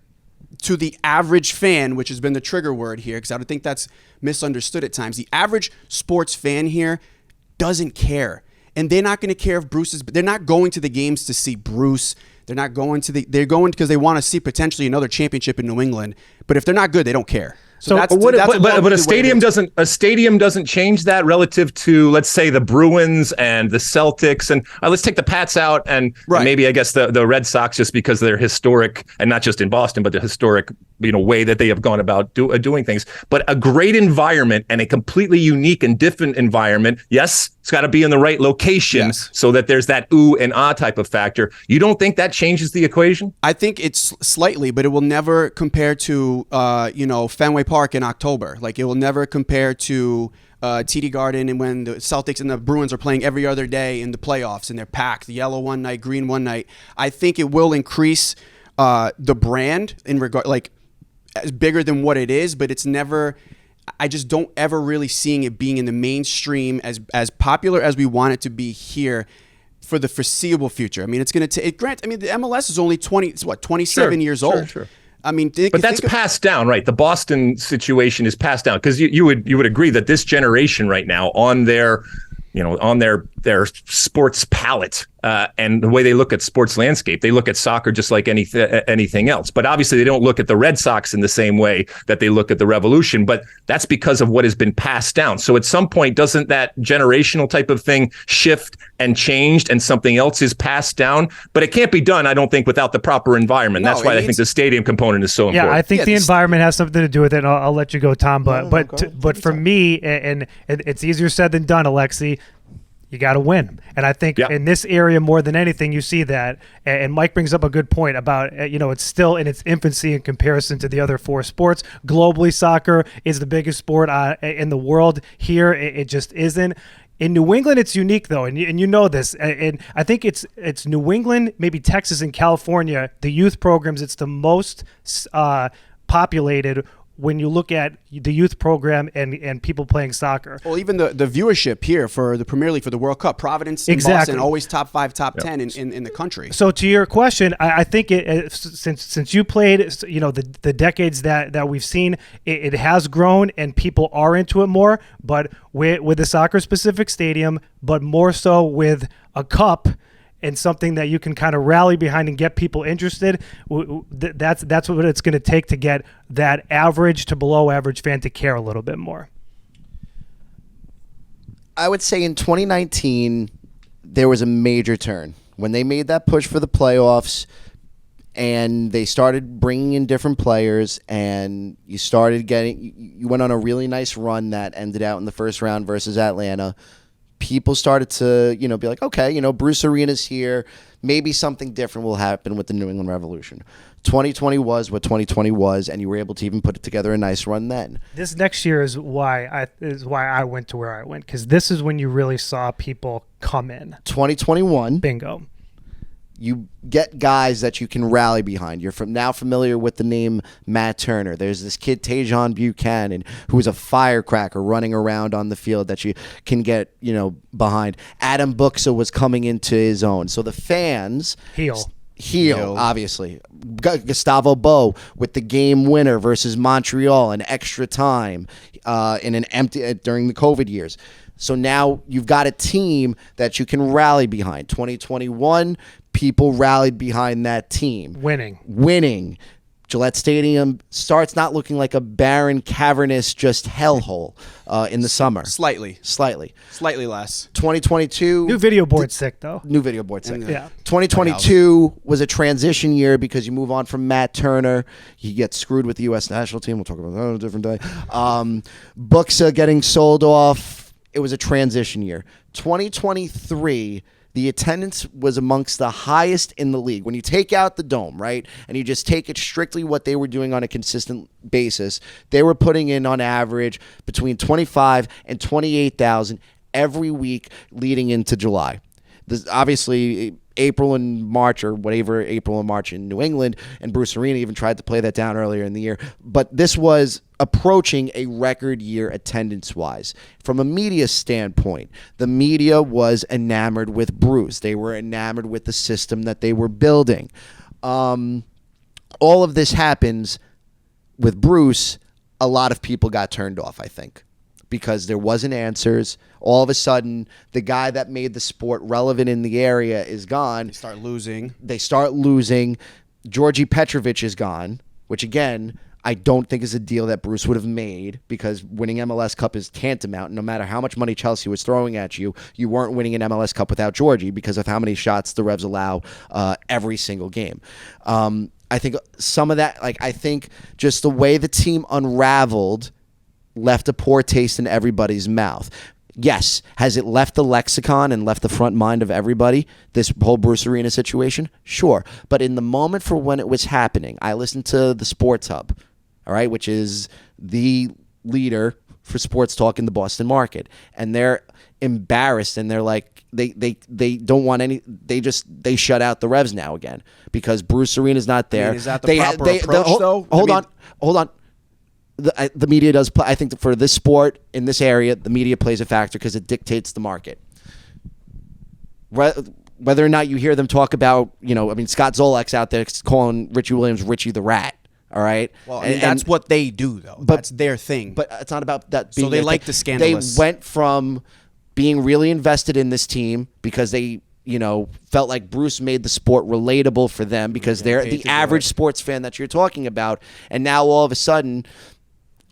To the average fan, which has been the trigger word here, because I would think that's misunderstood at times. The average sports fan here doesn't care, and they're not going to care if Bruce is. They're not going to the games to see Bruce. They're going because they want to see potentially another championship in New England. But if they're not good, they don't care. But a stadium doesn't change that relative to, let's say, the Bruins and the Celtics, and let's take the Pats out, and maybe I guess the Red Sox, just because they're historic, and not just in Boston, but the historic way that they have gone about doing things. But a great environment and a completely unique and different environment. Yes, it's got to be in the right location, so that there's that ooh and ah type of factor. You don't think that changes the equation? I think it's slightly, but it will never compare to Fenway Park in October. Like, it will never compare to TD Garden, and when the Celtics and the Bruins are playing every other day in the playoffs, and they're packed, yellow one night, green one night. I think it will increase the brand in regard, like, as bigger than what it is, but it's never. I just don't ever really seeing it being in the mainstream as popular as we want it to be here for the foreseeable future. I mean, it's going to take. The MLS is only 27 years old. Sure. I mean, but that's passed down, right? The Boston situation is passed down because you would agree that this generation right now on their sports palette and the way they look at sports landscape, they look at soccer just like anything else. But obviously, they don't look at the Red Sox in the same way that they look at the Revolution. But that's because of what has been passed down. So at some point, doesn't that generational type of thing shift and changed, and something else is passed down? But it can't be done, I don't think, without the proper environment. That's why I think the stadium component is so important. Yeah, I think the environment has something to do with it. And I'll let you go, Tom. But for me, and it's easier said than done, Alexi. You got to win. And I think in this area more than anything, you see that. And Mike brings up a good point about, it's still in its infancy in comparison to the other four sports. Globally, soccer is the biggest sport in the world. Here, it just isn't. In New England, it's unique, though, and you know this. And I think it's New England, maybe Texas and California, the youth programs, it's the most populated when you look at the youth program and people playing soccer. Well, even the viewership here for the Premier League, for the World Cup, Providence and Boston, always top 5, top 10 in the country. So to your question, I think since you played, the decades that we've seen, it has grown and people are into it more, but with a soccer-specific stadium, but more so with a cup and something that you can kind of rally behind and get people interested. That's what it's going to take to get that average to below average fan to care a little bit more. I would say in 2019, there was a major turn. When they made that push for the playoffs and they started bringing in different players and you went on a really nice run that ended out in the first round versus Atlanta. People started to, be like, okay, Bruce Arena's here. Maybe something different will happen with the New England Revolution. 2020 was what 2020 was, and you were able to even put together a nice run then. This next year is why I went to where I went, because this is when you really saw people come in. 2021. Bingo. You get guys that you can rally behind. You're now familiar with the name Matt Turner. There's this kid, Tajon Buchanan, who's a firecracker running around on the field that you can get, behind. Adam Buxa was coming into his own. So the fans... Heel, obviously. Gustavo Bo with the game winner versus Montreal in extra time in an empty during the COVID years. So now you've got a team that you can rally behind. 2021, people rallied behind that team. Winning. Gillette Stadium starts not looking like a barren, cavernous, just hellhole in the summer. Slightly less. 2022. New video board's sick, though. New video board's sick. Yeah. 2022 was a transition year because you move on from Matt Turner. He gets screwed with the U.S. national team. We'll talk about that on a different day. Buxa getting sold off. It was a transition year. 2023, the attendance was amongst the highest in the league. When you take out the dome, right, and you just take it strictly what they were doing on a consistent basis, they were putting in on average between 25 and 28,000 every week leading into July. Obviously, April and March in New England, and Bruce Arena even tried to play that down earlier in the year. But this was approaching a record year attendance-wise. From a media standpoint, the media was enamored with Bruce. They were enamored with the system that they were building. All of this happens with Bruce. A lot of people got turned off, I think, because there wasn't answers. All of a sudden, the guy that made the sport relevant in the area is gone. They start losing. Georgi Petrovic is gone, which, again, I don't think is a deal that Bruce would have made because winning MLS Cup is tantamount. No matter how much money Chelsea was throwing at you, you weren't winning an MLS Cup without Georgi because of how many shots the Revs allow every single game. I think some of that, I think just the way the team unraveled left a poor taste in everybody's mouth. Yes, has it left the lexicon and left the front mind of everybody, this whole Bruce Arena situation? Sure. But in the moment for when it was happening, I listened to the Sports Hub, all right, which is the leader for sports talk in the Boston market. And they're embarrassed and they're like, they don't want any, they shut out the Revs now again because Bruce Arena's not there. I mean, is that the proper approach, though? Hold on. The media does play. I think that for this sport in this area, the media plays a factor because it dictates the market. Whether or not you hear them talk about, Scott Zolak's out there calling Richie Williams Richie the Rat. All right. Well, and that's what they do, though. That's their thing. But it's not about that being so they their like thing. the scandalous. They went from being really invested in this team because they, felt like Bruce made the sport relatable for them because they're the average sports fan that you're talking about. And now all of a sudden,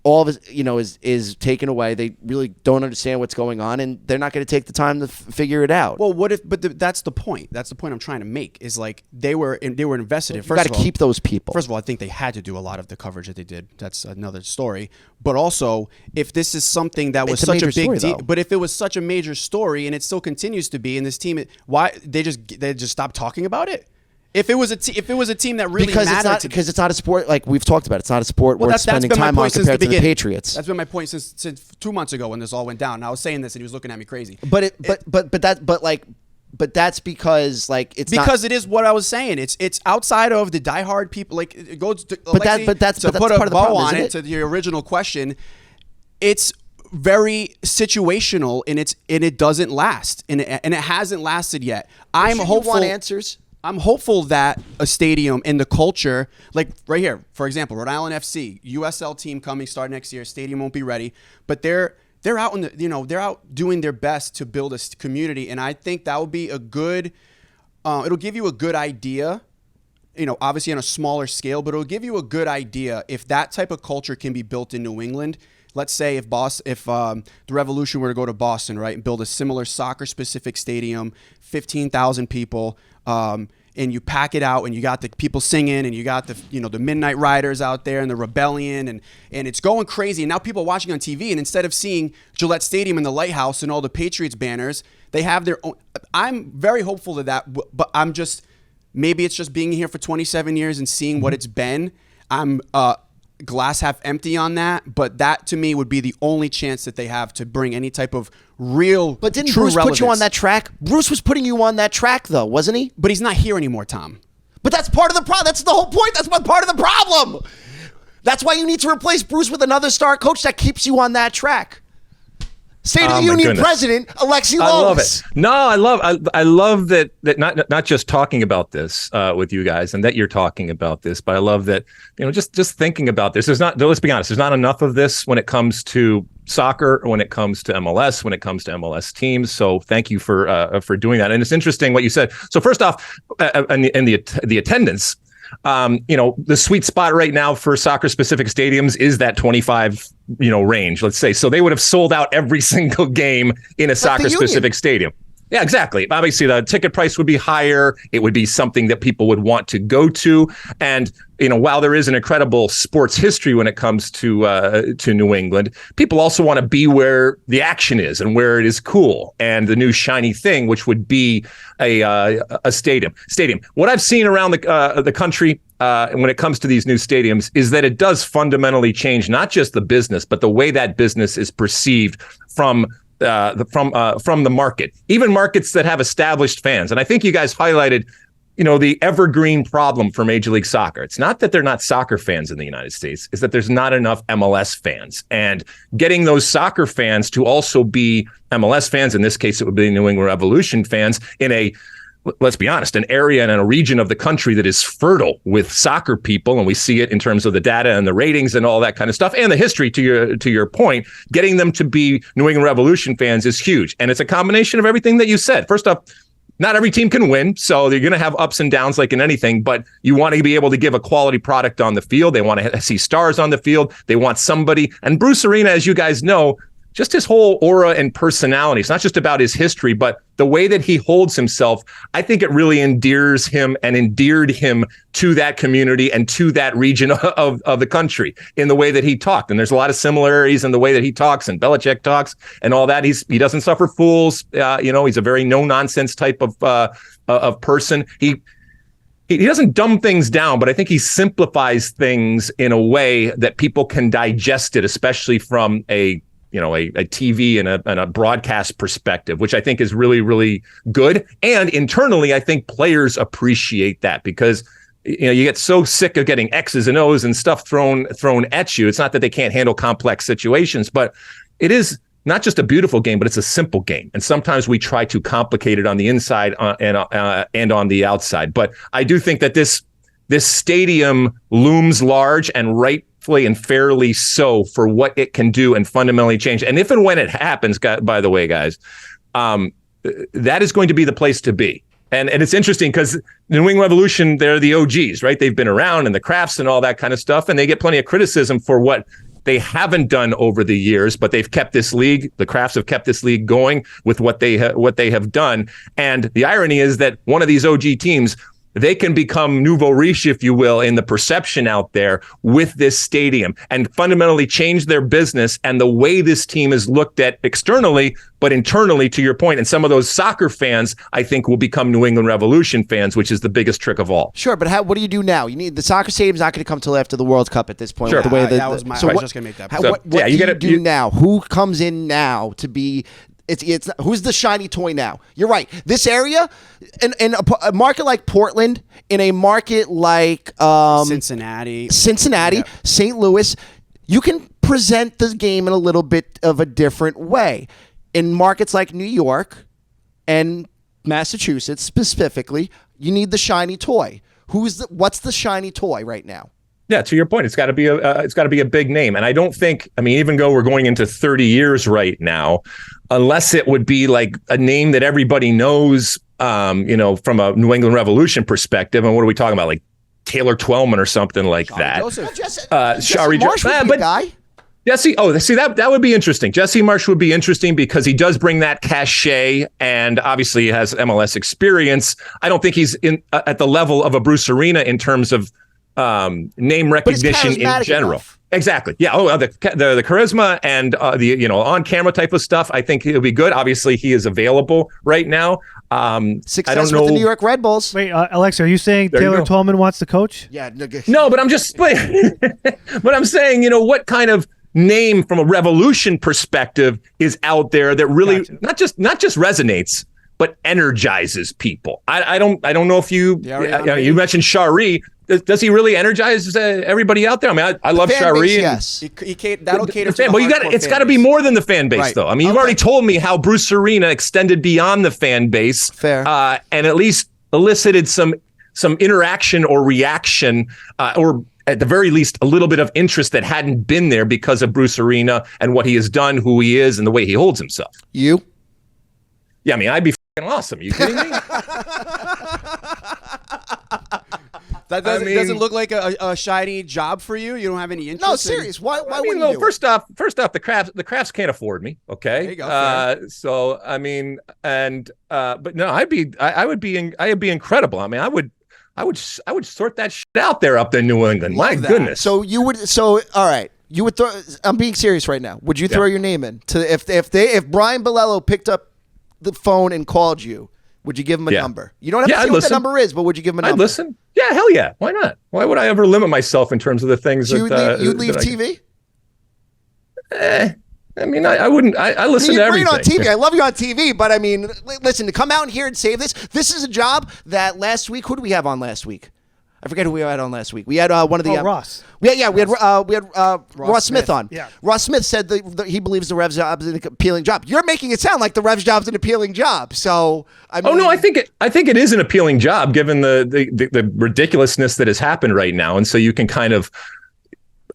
all of it, is taken away. They really don't understand what's going on, and they're not going to take the time to figure it out. Well, what if? But that's the point. That's the point I'm trying to make. Is like they were invested in. You got to keep those people. First of all, I think they had to do a lot of the coverage that they did. That's another story. But also, if this is something that was such a big deal, but if it was such a major story and it still continues to be, and this team, why they just stopped talking about it? If it was a team that really mattered, because it's not a sport like we've talked about. It's not a sport worth spending time on compared to the Patriots. That's been my point since 2 months ago when this all went down. And I was saying this and he was looking at me crazy. But that's because it is what I was saying. It's outside of the diehard people. Like it goes. To, but that's put part a of the bow problem, on isn't it to your original question. It's very situational and it doesn't last and it hasn't lasted yet. I'm hopeful. You want answers? I'm hopeful that a stadium and the culture, like right here, for example, Rhode Island FC, USL team coming start next year. Stadium won't be ready, but they're out in they're out doing their best to build a community, and I think that will be a good. It'll give you a good idea, obviously on a smaller scale, but it'll give you a good idea if that type of culture can be built in New England. Let's say if the Revolution were to go to Boston, right, and build a similar soccer-specific stadium, 15,000 people, and you pack it out, and you got the people singing, and you got the Midnight Riders out there, and the Rebellion, and it's going crazy. And now people are watching on TV, and instead of seeing Gillette Stadium and the Lighthouse and all the Patriots banners, they have their own. I'm very hopeful of that, but maybe it's just being here for 27 years and seeing what it's been. I'm glass half empty on that, but that to me would be the only chance that they have to bring any type of real. But didn't true Bruce relevance. put you on that track? Bruce was putting you on that track, though, wasn't he? But he's not here anymore, Tom. But that's part of the problem. That's the whole point. That's part of the problem. That's why you need to replace Bruce with another star coach that keeps you on that track. State of the Union president, Alexi Lalas. I love it. No, I love that not just talking about this with you guys and that you're talking about this, but I love that, just thinking about this. Let's be honest, there's not enough of this when it comes to soccer, when it comes to MLS, when it comes to MLS teams. So thank you for doing that. And it's interesting what you said. So first off, in the attendance, the sweet spot right now for soccer specific stadiums is that 25 range, let's say. So they would have sold out every single game in a soccer specific stadium. Yeah, exactly. Obviously, the ticket price would be higher. It would be something that people would want to go to. And, while there is an incredible sports history when it comes to New England, people also want to be where the action is and where it is cool. And the new shiny thing, which would be a stadium. What I've seen around the country when it comes to these new stadiums is that it does fundamentally change not just the business, but the way that business is perceived from the market, even markets that have established fans. And I think you guys highlighted, the evergreen problem for Major League Soccer. It's not that they're not soccer fans in the United States, it's that there's not enough MLS fans. And getting those soccer fans to also be MLS fans, in this case, it would be New England Revolution fans in let's be honest, an area and a region of the country that is fertile with soccer people, and we see it in terms of the data and the ratings and all that kind of stuff, and the history. To your point, getting them to be New England Revolution fans is huge, and it's a combination of everything that you said. First off, not every team can win, so they're going to have ups and downs like in anything, but you want to be able to give a quality product on the field. They want to see stars on the field. They want somebody, and Bruce Arena, as you guys know, just his whole aura and personality. It's not just about his history, but the way that he holds himself. I think it really endeared him to that community and to that region of the country in the way that he talked. And there's a lot of similarities in the way that he talks and Belichick talks and all that. He doesn't suffer fools. He's a very no nonsense type of person. He doesn't dumb things down, but I think he simplifies things in a way that people can digest it, especially from a TV and a broadcast perspective, which I think is really, really good. And internally, I think players appreciate that because, you get so sick of getting X's and O's and stuff thrown at you. It's not that they can't handle complex situations, but it is not just a beautiful game, but it's a simple game. And sometimes we try to complicate it on the inside and on the outside. But I do think that this this stadium looms large and rightfully and fairly so for what it can do and fundamentally change. And if and when it happens, by the way, guys, that is going to be the place to be. And it's interesting because the New England Revolution, they're the OGs, right? They've been around and the Crafts and all that kind of stuff, and they get plenty of criticism for what they haven't done over the years, but they've kept this league. The Crafts have kept this league going with what they have done. And the irony is that one of these OG teams, they can become nouveau riche, if you will, in the perception out there with this stadium and fundamentally change their business and the way this team is looked at externally, but internally, to your point. And some of those soccer fans, I think, will become New England Revolution fans, which is the biggest trick of all. Sure, but what do you do now? You need the soccer stadium's not going to come till after the World Cup at this point. Sure. With the way I was just going to make that point. What do you do now? Who comes in now to be... It's who's the shiny toy now? You're right. This area, in a market like Portland, in a market like Cincinnati, yeah. St. Louis, you can present the game in a little bit of a different way. In markets like New York and Massachusetts specifically, you need the shiny toy. What's the shiny toy right now? Yeah, to your point, it's got to be a big name, and I don't think. I mean, even though we're going into 30 years right now, unless it would be like a name that everybody knows, from a New England Revolution perspective. And what are we talking about? Like Taylor Twellman or something like that. Shari Marsh would be a guy. Jesse, that would be interesting. Jesse Marsh would be interesting because he does bring that cachet, and obviously he has MLS experience. I don't think he's at the level of a Bruce Arena in terms of name recognition in general. Enough. Exactly. Yeah. Oh, the charisma and the on camera type of stuff. I think it'll be good. Obviously, he is available right now. Success I don't know. with the New York Red Bulls. Wait, Alex, are you saying Taylor Twellman wants to coach? Yeah. No, but I'm just. But I'm saying, what kind of name from a Revolution perspective is out there that really not just resonates, but energizes people. I don't know if you mentioned Shari. Does he really energize everybody out there? I mean, I love Shari. Yes, that'll cater to the Well, it's got to be more than the fan base, right. Though. I mean, you've already told me how Bruce Arena extended beyond the fan base, fair, and at least elicited some interaction or reaction, or at the very least, a little bit of interest that hadn't been there because of Bruce Arena and what he has done, who he is, and the way he holds himself. You? Yeah, I mean, I'd be fucking awesome. You kidding me? That doesn't look like a shiny job for you. You don't have any interest. No, serious. Why wouldn't you? First off, the Crafts can't afford me. Okay. There you go. So I mean, but no, I'd be incredible. I mean, I would sort that shit out there up in New England. My goodness. So all right. You would throw. I'm being serious right now. Would you throw your name in to if Brian Bilello picked up the phone and called you? Would you give him a number? You don't have to say what the number is, but would you give him a number? I'd listen. Yeah, hell yeah. Why not? Why would I ever limit myself in terms of the things you'd leave TV? I mean, I wouldn't. I listen to everything. You're great on TV. I love you on TV, but I mean, listen, to come out here and save this. This is a job that last week. Who did we have on last week? I forget who we had on last week. We had one of the Ross. We had Ross Smith on. Yeah. Ross Smith said that he believes the Revs job is an appealing job. You're making it sound like the Revs job is an appealing job. So I mean, I think it is an appealing job given the ridiculousness that has happened right now, and so you can kind of,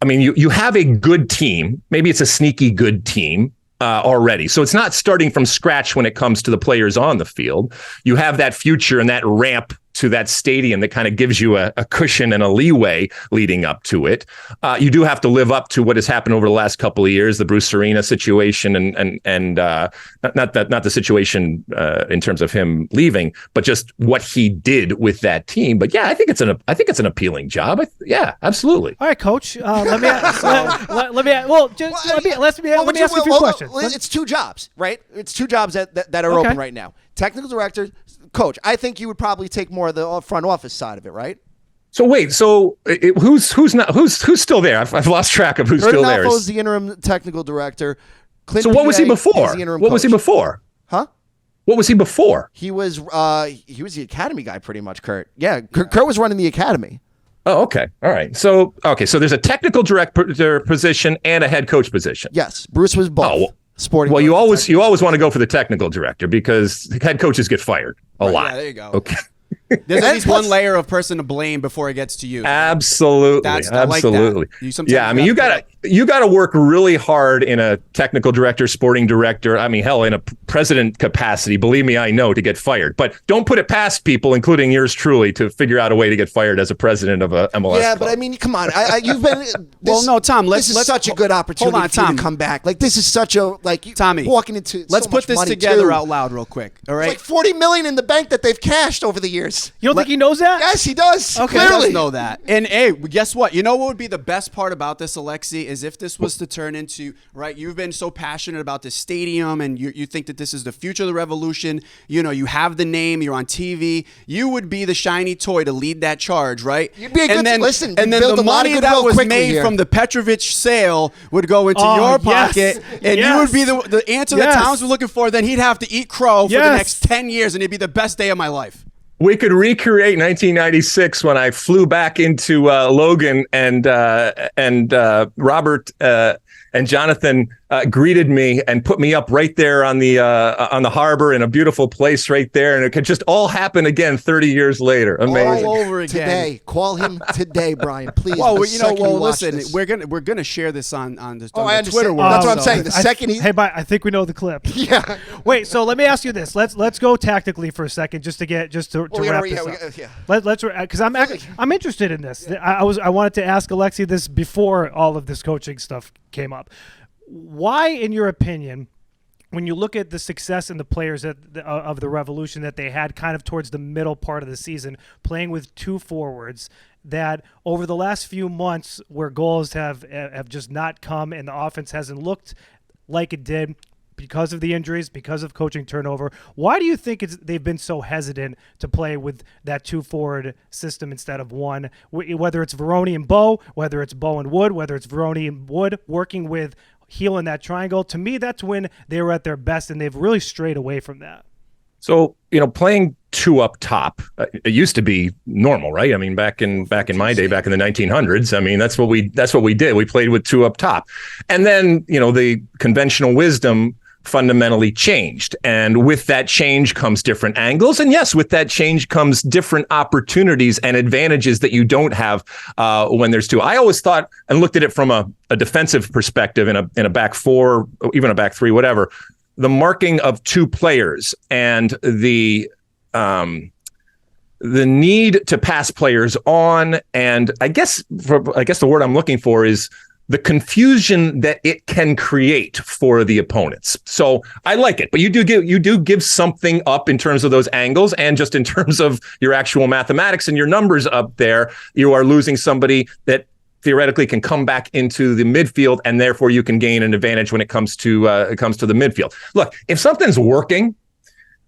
I mean, you have a good team. Maybe it's a sneaky good team. Already. So it's not starting from scratch when it comes to the players on the field. You have that future and that ramp to that stadium that kind of gives you a cushion and a leeway leading up to it. You do have to live up to what has happened over the last couple of years, the Bruce Arena situation and not the situation in terms of him leaving, but just what he did with that team. But yeah, I think it's an appealing job. Yeah, absolutely. All right, Coach. Let me ask you a few questions. It's two jobs, right? It's two jobs that are open right now. Technical director, coach. I think you would probably take more of the front office side of it, right? So wait, who's still there? I've lost track of who's still there. Is the interim technical director. Clint so what was he before? What was he before? Huh? What was he before? He was the academy guy, pretty much. Kurt. Yeah, Kurt was running the academy. Oh, okay. All right. So there's a technical director position and a head coach position. Yes, Bruce was both. Oh, sporting. Well, you always want to go for the technical director because head coaches get fired a lot. Yeah, there you go. Okay. There's at least one layer of person to blame before it gets to you. Absolutely. I like that. Absolutely. Yeah, I mean, you gotta work really hard in a technical director, sporting director. I mean, hell, in a president capacity. Believe me, I know, to get fired. But don't put it past people, including yours truly, to figure out a way to get fired as a president of a MLS. Yeah, club. but I mean, come on. You've been. Well, no, Tom. This is such a good opportunity for you to come back. Like, this is such a Tommy, walking into. Let's so put much this money together too. out loud, real quick. All right. It's like $40 million in the bank that they've cashed over the years. You don't think he knows that? Yes, he does. Okay, clearly. he does know that. And hey, guess what? You know what would be the best part about this, Alexi, is if this was to turn into, right, you've been so passionate about this stadium and you think that this is the future of the Revolution. You know, you have the name, you're on TV. You would be the shiny toy to lead that charge, right? You'd be a good listen. And then build the a lot of money that goodwill was quickly made here. from the Petrovic sale would go into Oh, your yes. pocket, and you would be the answer that Yes. Towns was looking for. Then he'd have to eat crow for the Yes. next 10 years, and it'd be the best day of my life. We could recreate 1996 when I flew back into Logan and Robert and Jonathan greeted me and put me up right there on the harbor in a beautiful place right there, and it could just all happen again 30 years later. Amazing. All over again. Today, call him today, Brian. Please. Well, the you know, second you watch listen, this. we're gonna share this on the I Twitter understand. world. That's what I'm so- saying. The second he, Hey, but I think we know the clip. yeah. Wait, so let me ask you this. Let's go tactically for a second, just to wrap this up. Let's because I'm interested in this. I wanted to ask Alexi this before all of this coaching stuff came up. Why, in your opinion, when you look at the success and the players of the Revolution that they had kind of towards the middle part of the season, playing with two forwards, that over the last few months where goals have just not come and the offense hasn't looked like it did because of the injuries, because of coaching turnover, why do you think they've been so hesitant to play with that two-forward system instead of one? Whether it's Veroni and Bo, whether it's Bo and Wood, whether it's Veroni and Wood working with Heel in that triangle, to me, that's when they were at their best, and they've really strayed away from that. So, playing two up top, it used to be normal, right? I mean, back in my day, back in the 1900s, I mean, that's what we did. We played with two up top. And then, the conventional wisdom fundamentally changed. And with that change comes different angles. And yes, with that change comes different opportunities and advantages that you don't have when there's two. I always thought and looked at it from a defensive perspective in a back four, even a back three, whatever. The marking of two players and the need to pass players on, and I guess the word I'm looking for is the confusion that it can create for the opponents. So I like it, but you do give something up in terms of those angles, and just in terms of your actual mathematics and your numbers up there, you are losing somebody that theoretically can come back into the midfield, and therefore you can gain an advantage when it comes to the midfield. Look, if something's working,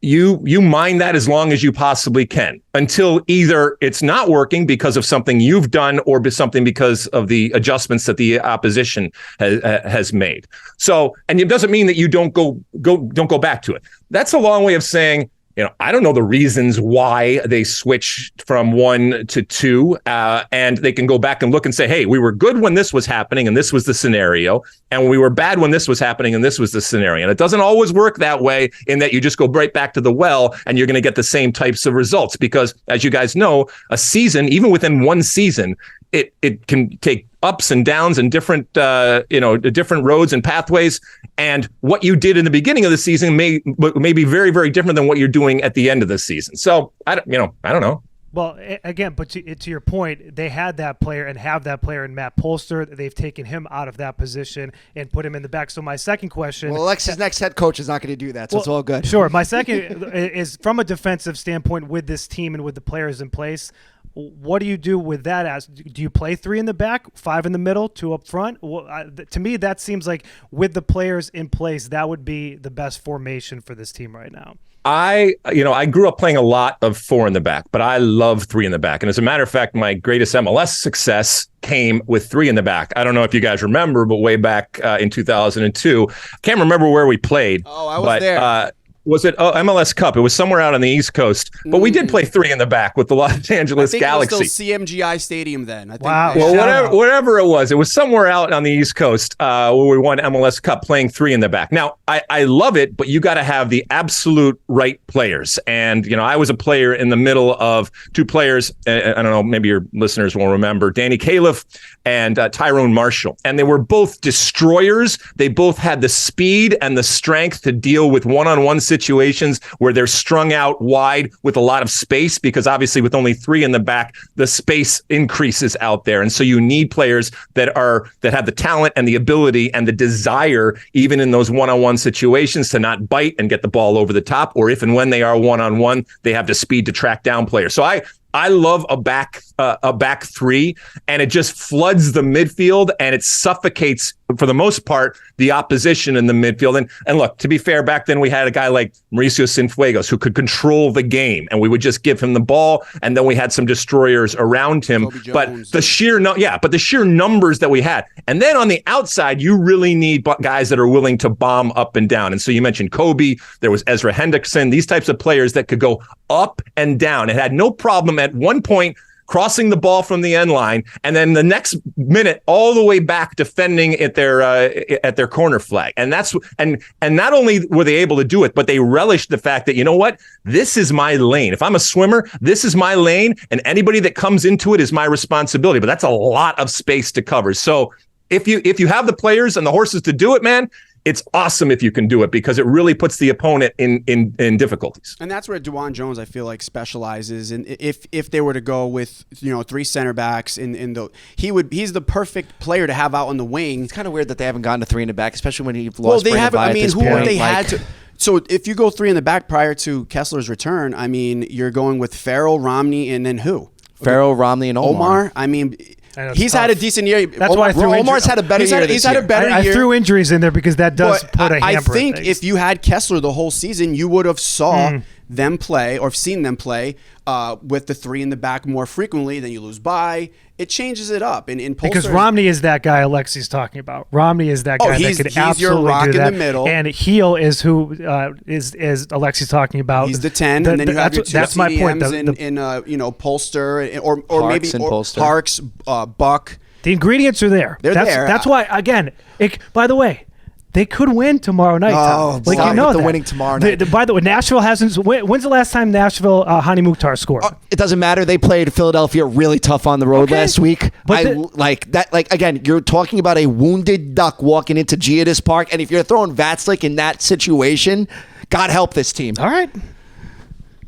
you mind that as long as you possibly can, until either it's not working because of something you've done or something because of the adjustments that the opposition has made. So, and it doesn't mean that you don't go back to it. That's a long way of saying, I don't know the reasons why they switched from 1 to 2, and they can go back and look and say, hey, we were good when this was happening and this was the scenario, and we were bad when this was happening and this was the scenario. And it doesn't always work that way, in that you just go right back to the well and you're going to get the same types of results, because as you guys know, a season, even within one season, it can take ups and downs and different different roads and pathways. And what you did in the beginning of the season may be very, very different than what you're doing at the end of the season. So I don't know. Well, again, but to your point, they had that player and have that player in Matt Polster. They've taken him out of that position and put him in the back. So my second question... Well, Alexi's next head coach is not going to do that, so it's all good. Sure. My second is from a defensive standpoint with this team and with the players in place. What do you do with that? Do you play 3 in the back, 5 in the middle, 2 up front? Well, to me, that seems like with the players in place, that would be the best formation for this team right now. I grew up playing a lot of 4 in the back, but I love 3 in the back. And as a matter of fact, my greatest MLS success came with 3 in the back. I don't know if you guys remember, but way back in 2002, I can't remember where we played. Oh, I was there. Was it MLS Cup? It was somewhere out on the East Coast, but we did play 3 in the back with the Los Angeles Galaxy. It was still CMGI Stadium then. I think. Wow. Well, whatever it was somewhere out on the East Coast where we won MLS Cup playing 3 in the back. Now, I love it, but you got to have the absolute right players. And, I was a player in the middle of 2 players. I don't know, maybe your listeners will remember, Danny Califf and Tyrone Marshall. And they were both destroyers. They both had the speed and the strength to deal with one-on-one situations where they're strung out wide with a lot of space, because obviously with only 3 in the back, the space increases out there. And so you need players that have the talent and the ability and the desire, even in those one-on-one situations, to not bite and get the ball over the top, or if and when they are one-on-one, they have the speed to track down players. So I love a back 3, and it just floods the midfield and it suffocates, for the most part, the opposition in the midfield. And look, to be fair, back then we had a guy like Mauricio Cienfuegos who could control the game, and we would just give him the ball, and then we had some destroyers around him. But the sheer numbers that we had, and then on the outside, you really need guys that are willing to bomb up and down. And so you mentioned Kobe, there was Ezra Hendrickson, these types of players that could go up and down. It had no problem at one point crossing the ball from the end line, and then the next minute all the way back defending at their corner flag. And not only were they able to do it, but they relished the fact that, you know what, this is my lane. If I'm a swimmer, this is my lane, and anybody that comes into it is my responsibility. But that's a lot of space to cover. So if you have the players and the horses to do it, man, it's awesome if you can do it, because it really puts the opponent in difficulties. And that's where DeJuan Jones, I feel like, specializes. And if they were to go with 3 center backs he's the perfect player to have out on the wing. It's kind of weird that they haven't gotten to 3 in the back, especially when you've lost. Well, they haven't. I mean, had to? So if you go 3 in the back prior to Kessler's return, I mean, you're going with Farrell, Romney, and then who? Farrell, Romney, and Omar. I mean, he's had a decent year. That's why I threw Omar's had a better year. He's had a better year. I threw injuries in there because that does put a hamper. I think if you had Kessler the whole season, you would have saw them play or seen them play with the 3 in the back more frequently. Then you lose by. It changes it up. Because Romney is that guy Alexi's talking about. Romney is that guy that could absolutely your rock do that. In the middle. And Heel is who is Alexi's talking about. He's the 10, and then you have your 2 CDMs my point. Polster or Parks maybe Polster. Parks, Buck. The ingredients are there. They're there. That's why, again, by the way, they could win tomorrow night. Oh, like, you know, they're winning tomorrow night. By the way, Nashville hasn't. When's the last time Nashville Hani Mukhtar scored? It doesn't matter. They played Philadelphia really tough on the road last week. But again, you're talking about a wounded duck walking into Giannis Park, and if you're throwing Vatslik in that situation, God help this team. All right.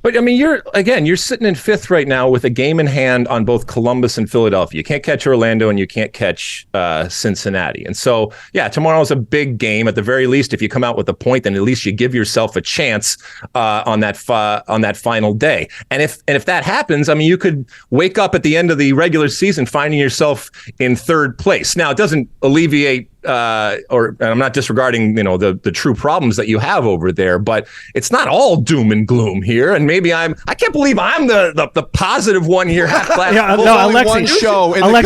But I mean, you're sitting in 5th right now with a game in hand on both Columbus and Philadelphia. You can't catch Orlando and you can't catch Cincinnati. And so, yeah, tomorrow's a big game. At the very least, if you come out with a point, then at least you give yourself a chance on that final day. And if that happens, I mean, you could wake up at the end of the regular season finding yourself in 3rd place. Now, it doesn't alleviate and I'm not disregarding, the true problems that you have over there, but it's not all doom and gloom here. And maybe I can't believe I'm the positive one here. Alexi,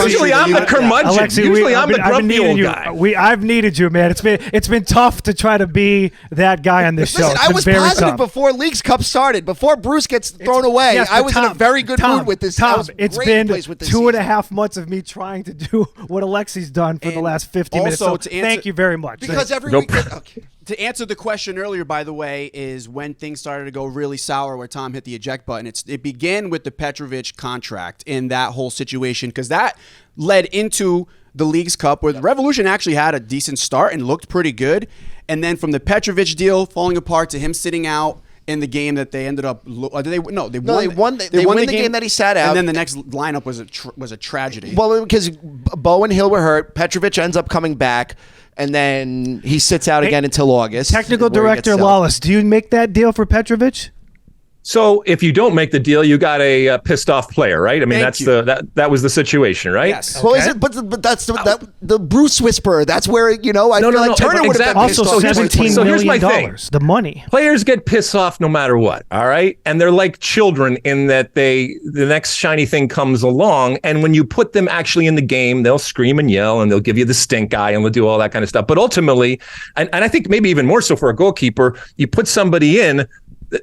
usually I'm the curmudgeon. Usually I'm the grumpy old guy. I've needed you, man. It's been tough to try to be that guy on this show. Listen, I was positive before Leagues Cup started. Before Bruce gets thrown away, I was in a very good mood with this. It's been 2.5 months of me trying to do what Alexi's done for the last 50 minutes. So thank you very much. Because every week, to answer the question earlier, by the way, is when things started to go really sour where Tom hit the eject button. It began with the Petrovic contract in that whole situation, because that led into the Leagues Cup, where the Revolution actually had a decent start and looked pretty good. And then from the Petrovic deal falling apart to him sitting out in the game that they ended up they won the game that he sat out, and then the next lineup was a tragedy. Well, because Bo and Hill were hurt, Petrovic ends up coming back, and then he sits out again until August. Technical director Lalas, do you make that deal for Petrovic? So if you don't make the deal, you got a pissed off player, right? I mean, that was the situation, right? Yes. Well, is it? But that's the Bruce whisperer. That's where I feel like Turner would have been pissed also off. $17 here's my million. thing. The money. Players get pissed off no matter what, all right? And they're like children in that the next shiny thing comes along, and when you put them actually in the game, they'll scream and yell, and they'll give you the stink eye, and they'll do all that kind of stuff. But ultimately, and I think maybe even more so for a goalkeeper, you put somebody in,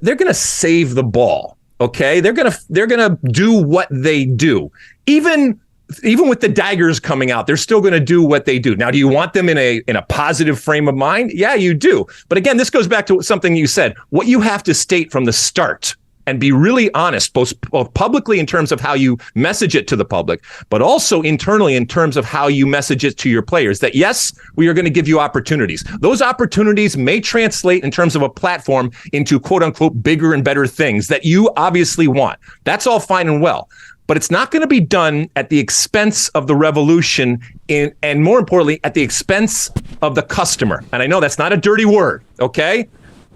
they're going to save the ball. Okay, they're gonna do what they do. Even with the daggers coming out, they're still gonna do what they do. Now, do you want them in a positive frame of mind? Yeah, you do. But again, this goes back to something you said. What you have to state from the start and be really honest, both publicly in terms of how you message it to the public, but also internally in terms of how you message it to your players, that yes, we are going to give you opportunities. Those opportunities may translate in terms of a platform into quote unquote bigger and better things that you obviously want. That's all fine and well. But it's not going to be done at the expense of the revolution and more importantly, at the expense of the customer. And I know that's not a dirty word, okay?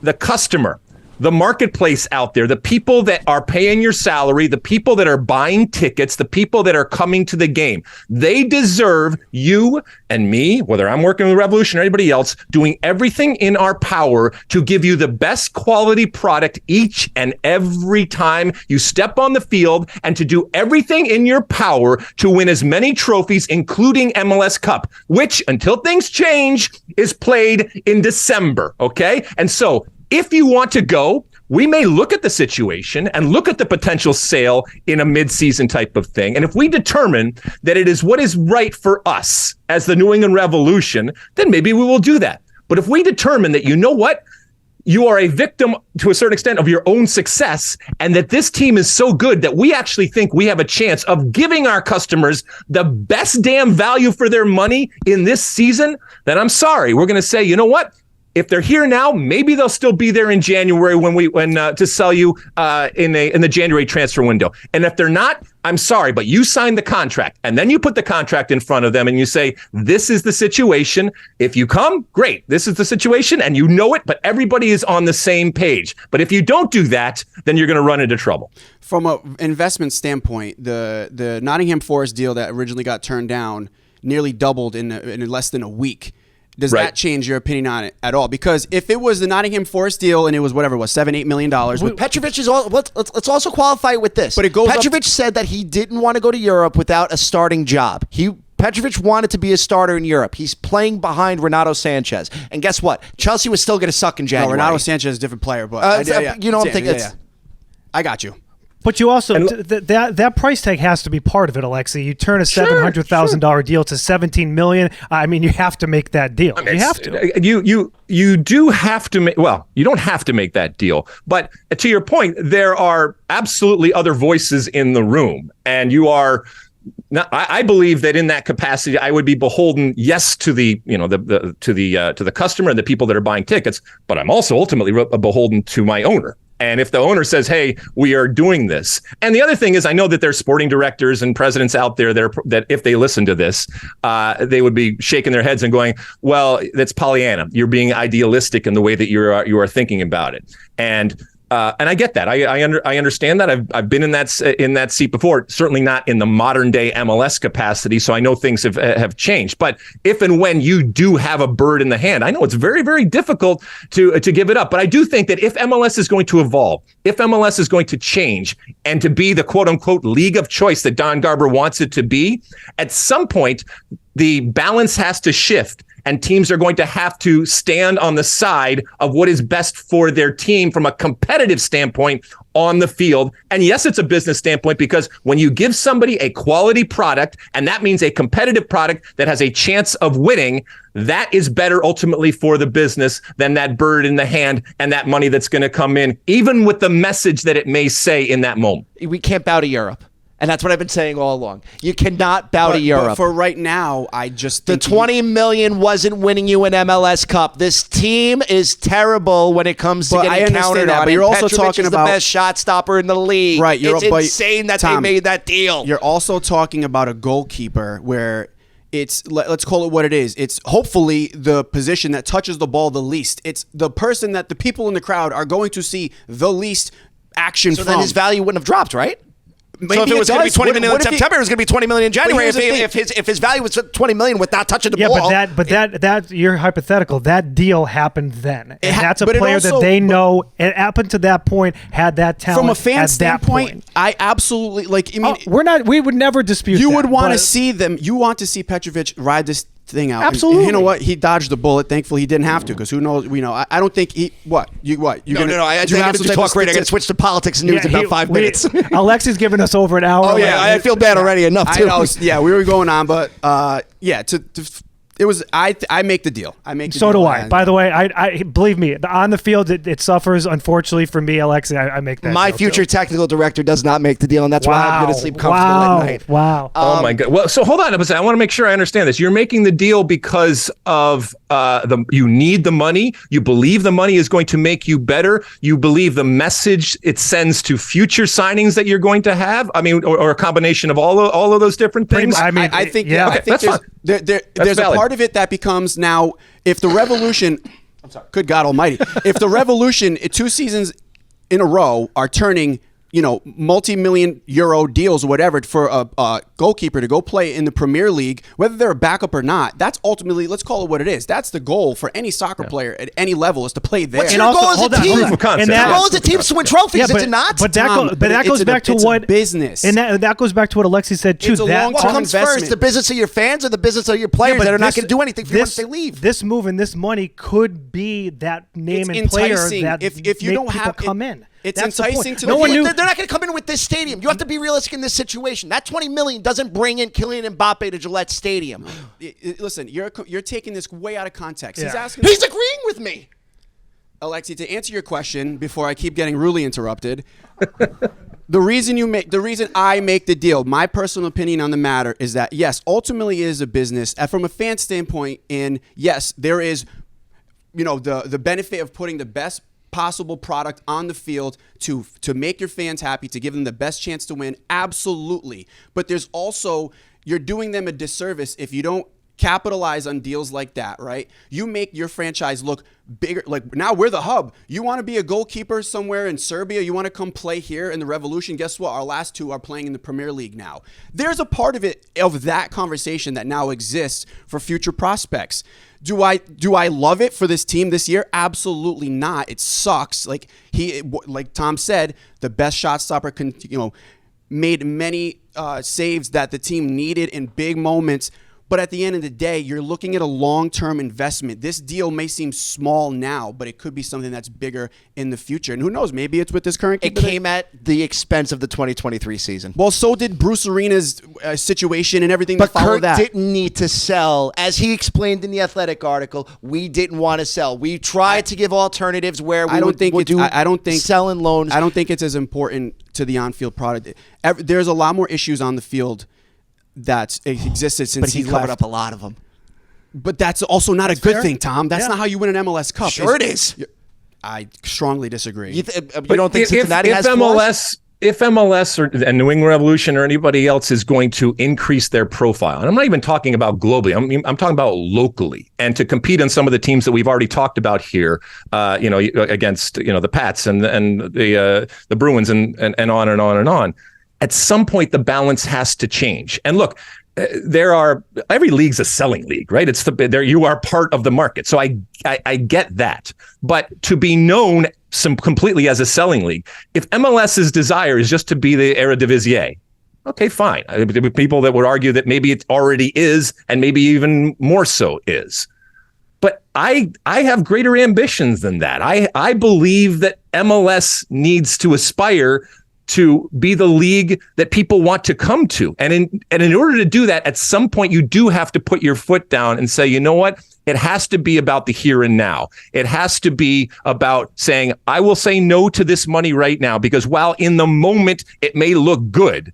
The customer. The marketplace out there, the people that are paying your salary, the people that are buying tickets, the people that are coming to the game, they deserve you and me, whether I'm working with Revolution or anybody else, doing everything in our power to give you the best quality product each and every time you step on the field, and to do everything in your power to win as many trophies, including MLS Cup, which, until things change, is played in December, okay? And so, if you want to go, we may look at the situation and look at the potential sale in a mid-season type of thing. And if we determine that it is what is right for us as the New England Revolution, then maybe we will do that. But if we determine that, you know what, you are a victim to a certain extent of your own success, and that this team is so good that we actually think we have a chance of giving our customers the best damn value for their money in this season, then I'm sorry. We're going to say, you know what? If they're here now, maybe they'll still be there in January when to sell you in the January transfer window. And if they're not, I'm sorry, but you signed the contract, and then you put the contract in front of them and you say, this is the situation. If you come, great. This is the situation, and you know it, but everybody is on the same page. But if you don't do that, then you're going to run into trouble. From an investment standpoint, the Nottingham Forest deal that originally got turned down nearly doubled in less than a week. Does that change your opinion on it at all? Because if it was the Nottingham Forest deal and it was whatever it was, $7-8 million. Petrovic is all. Let's also qualify it with this. But it goes. Petrovic said that he didn't want to go to Europe without a starting job. Petrovic wanted to be a starter in Europe. He's playing behind Renato Sanchez. And guess what? Chelsea was still going to suck in January. No, Renato Sanchez is a different player, but you know what I'm thinking. I got you. But you also that price tag has to be part of it, Alexi. You turn a $700,000 deal to $17 million. I mean, you have to make that deal. You have to. You do have to make. Well, you don't have to make that deal. But to your point, there are absolutely other voices in the room, and you are. Now, I believe that in that capacity, I would be beholden, yes, to the to the customer and the people that are buying tickets, but I'm also ultimately beholden to my owner. And if the owner says, hey, we are doing this. And the other thing is, I know that there's sporting directors and presidents out there that if they listen to this, they would be shaking their heads and going, well, that's Pollyanna. You're being idealistic in the way that you are thinking about it. And I get that. I understand that. I've been in that seat before. Certainly not in the modern day MLS capacity. So I know things have changed. But if and when you do have a bird in the hand, I know it's very, very difficult to give it up. But I do think that if MLS is going to evolve, if MLS is going to change and to be the quote unquote league of choice that Don Garber wants it to be, at some point the balance has to shift. And teams are going to have to stand on the side of what is best for their team from a competitive standpoint on the field. And yes, it's a business standpoint, because when you give somebody a quality product, and that means a competitive product that has a chance of winning, that is better ultimately for the business than that bird in the hand and that money that's going to come in, even with the message that it may say in that moment. We can't bow to Europe. And that's what I've been saying all along. You cannot bow to Europe. But for right now, I just think the $20 million wasn't winning you an MLS Cup. This team is terrible when it comes to getting countered on. But you're also Petrovic talking is about the best shot stopper in the league. Right, it's insane that they made that deal. You're also talking about a goalkeeper where it's, let's call it what it is. It's hopefully the position that touches the ball the least. It's the person that the people in the crowd are going to see the least action So from. then his value wouldn't have dropped, right? Maybe So if it was going to be does. 20 million What in if he- September, it was going to be 20 million in January. here's the thing. If his value was 20 million with not touching the Yeah, ball. but that you're hypothetical. That deal happened then, and that's a but it player also- that they know. It happened to that point. Had that talent From a fan at that standpoint, point. I absolutely like. I mean, We would never dispute. you that, would want to but- see them. You want to see Petrovic ride this thing out. Absolutely. And you know what? He dodged the bullet. Thankfully, he didn't have to, because who knows? I don't think he. What? You're No. I do you have some to type talk of great. I got to statistic? switch to politics and news in about 5 minutes. Alexi's given us over an hour. Oh yeah, I feel bad already enough I too. know. Yeah, we were going on, but yeah. It was. I make the deal. I make. The So deal. do I. By the way, I believe me. On the field, it suffers. Unfortunately for me, Alexi, I make that. My deal, future too. technical director does not make the deal, and that's why I'm going to sleep comfortable wow, at night. Wow. Oh my God! Well, so hold on. I want to make sure I understand this. You're making the deal because of you need the money. You believe the money is going to make you better. You believe the message it sends to future signings that you're going to have. I mean, or a combination of all of those different things. I mean, I think. yeah. I Okay, think that's there's a valid. part of it that becomes now. If the Revolution, I'm sorry, good God Almighty, if the Revolution 2 seasons in a row are turning, multi-million euro deals or whatever for a goalkeeper to go play in the Premier League, whether they're a backup or not, that's ultimately, let's call it what it is. That's the goal for any soccer player at any level, is to play there. What's And your also- goal as hold a on, team? hold on. Proof of concept. And Your that- goal as a team is to win trophies. Is it not? But that, Tom, but that it's goes back to it's a what business. and that goes back to what Alexi said too. It's a that long-term What comes investment. first, the business of your fans or the business of your players but that are not this- going to do anything for you once this- they leave? This move and this money could be that name It's and player enticing. that If you make don't people have- come in. it's That's the point. enticing to no the one people. knew. They're not going to come in with this stadium. You have to be realistic in this situation. That 20 million doesn't bring in Kylian Mbappe to Gillette Stadium. Listen, you're taking this way out of context. He's Yeah. asking. He's agreeing with me. Alexi, to answer your question before I keep getting rudely interrupted, the reason I make the deal, my personal opinion on the matter is that yes, ultimately it is a business. And from a fan standpoint, and yes, there is, the benefit of putting the best possible product on the field to make your fans happy, to give them the best chance to win. Absolutely. But there's also, you're doing them a disservice if you don't capitalize on deals like that, right? You make your franchise look bigger. Like, now we're the hub. You want to be a goalkeeper somewhere in Serbia, you want to come play here in the Revolution, guess what? Our last 2 are playing in the Premier League now. There's a part of it, of that conversation, that now exists for future prospects. Do I love it for this team this year? Absolutely not. It sucks. Like Tom said, the best shot stopper made many saves that the team needed in big moments. But at the end of the day, you're looking at a long-term investment. This deal may seem small now, but it could be something that's bigger in the future. And who knows? Maybe it's with this current. It came at the expense of the 2023 season. Well, so did Bruce Arena's situation and everything But that followed Kirk that. didn't need to sell. As he explained in the Athletic article, we didn't want to sell. We tried to give alternatives where we would do sell and loans. I don't think it's as important to the on-field product. There's a lot more issues on the field that's existed since but he covered left. up a lot of them. But that's also not a good fair. thing, Tom. That's Yeah. not how you win an MLS Cup. Sure it is. I strongly disagree. You don't think Cincinnati has flaws? If MLS and New England Revolution or anybody else is going to increase their profile, and I'm not even talking about globally, I'm talking about locally, and to compete on some of the teams that we've already talked about here, against the Pats and the Bruins and on and on and on. At some point, the balance has to change. And look, every league's a selling league, right? You are part of the market. So I get that. But to be known completely as a selling league, if MLS's desire is just to be the Eredivisie, okay, fine. There are people that would argue that maybe it already is, and maybe even more so is. But I have greater ambitions than that. I believe that MLS needs to aspire to be the league that people want to come to. And in order to do that, at some point, you do have to put your foot down and say, you know what? It has to be about the here and now. It has to be about saying, I will say no to this money right now, because while in the moment it may look good,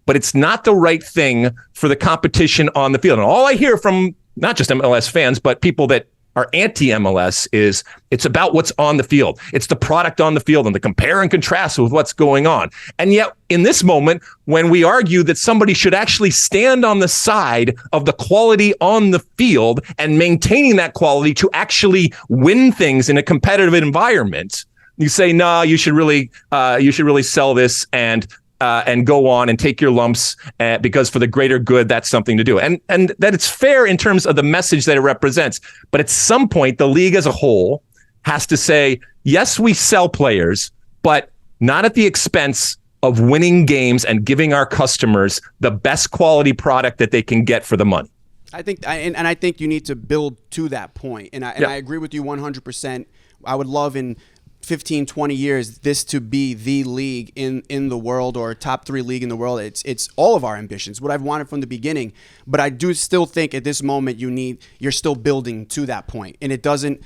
but it's not the right thing for the competition on the field. And all I hear from not just MLS fans, but people that are anti-MLS is it's about what's on the field. It's the product on the field and the compare and contrast with what's going on. And yet in this moment, when we argue that somebody should actually stand on the side of the quality on the field and maintaining that quality to actually win things in a competitive environment, you say, nah, you should really sell this and go on and take your lumps because for the greater good, that's something to do. And that it's fair in terms of the message that it represents. But at some point, the league as a whole has to say, yes, we sell players, but not at the expense of winning games and giving our customers the best quality product that they can get for the money. I think, I think you need to build to that point. And I agree with you 100%. I would love in 15, 20 years, this to be the league in the world, or top 3 league in the world. It's all of our ambitions, what I've wanted from the beginning. But I do still think at this moment you're still building to that point. And it doesn't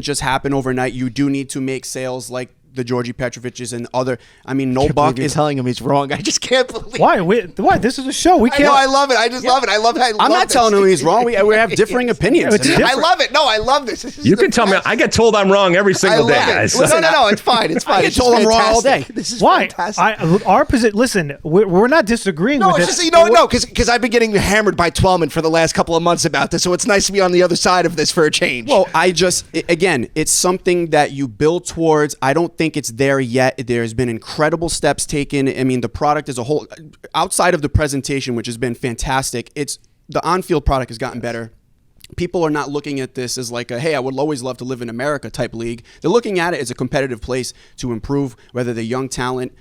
just happen overnight. You do need to make sales like the Georgi Petroviches and other. I mean, no buck is telling him he's wrong. I just can't believe. Why? Why? This is a show. We can't. I love it. I just love it. I love it. I'm not telling him he's wrong. We have differing opinions. I love it. No, I love this. You can tell me. I get told I'm wrong every single day, guys. Listen, no, it's fine. It's fine. I get told I'm wrong all day. This is why? fantastic. Our position. Listen, we're not disagreeing with it's it. just because I've been getting hammered by Twellman for the last couple of months about this, so it's nice to be on the other side of this for a change. Well, again, it's something that you build towards. I don't think it's there yet. There's been incredible steps taken. I mean, the product as a whole, outside of the presentation, which has been fantastic, it's the on-field product has gotten better. People are not looking at this as like a, hey, I would always love to live in America type league. They're looking at it as a competitive place to improve, whether they're young talent.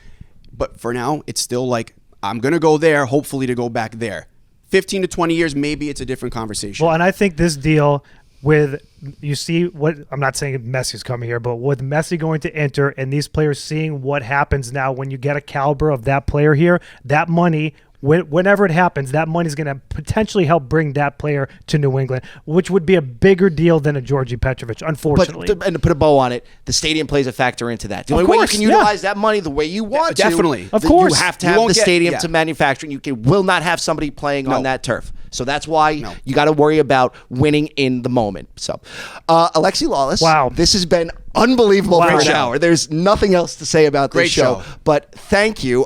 But for now, it's still like, I'm going to go there, hopefully to go back there. 15 to 20 years, maybe it's a different conversation. Well, and I think this deal with, you see what, I'm not saying Messi's coming here, but with Messi going to Inter and these players seeing what happens now when you get a caliber of that player here, that money, whenever it happens, that money is going to potentially help bring that player to New England, which would be a bigger deal than a Georgi Petrovic, unfortunately. And to put a bow on it, the stadium plays a factor into that. The only way you can utilize that money the way you want to, definitely. Of course. you have to have the stadium to manufacture, and you will not have somebody playing on that turf. So that's why you got to worry about winning in the moment. So, Alexi Lalas, wow, this has been unbelievable for an hour. There's nothing else to say about this show. But thank you.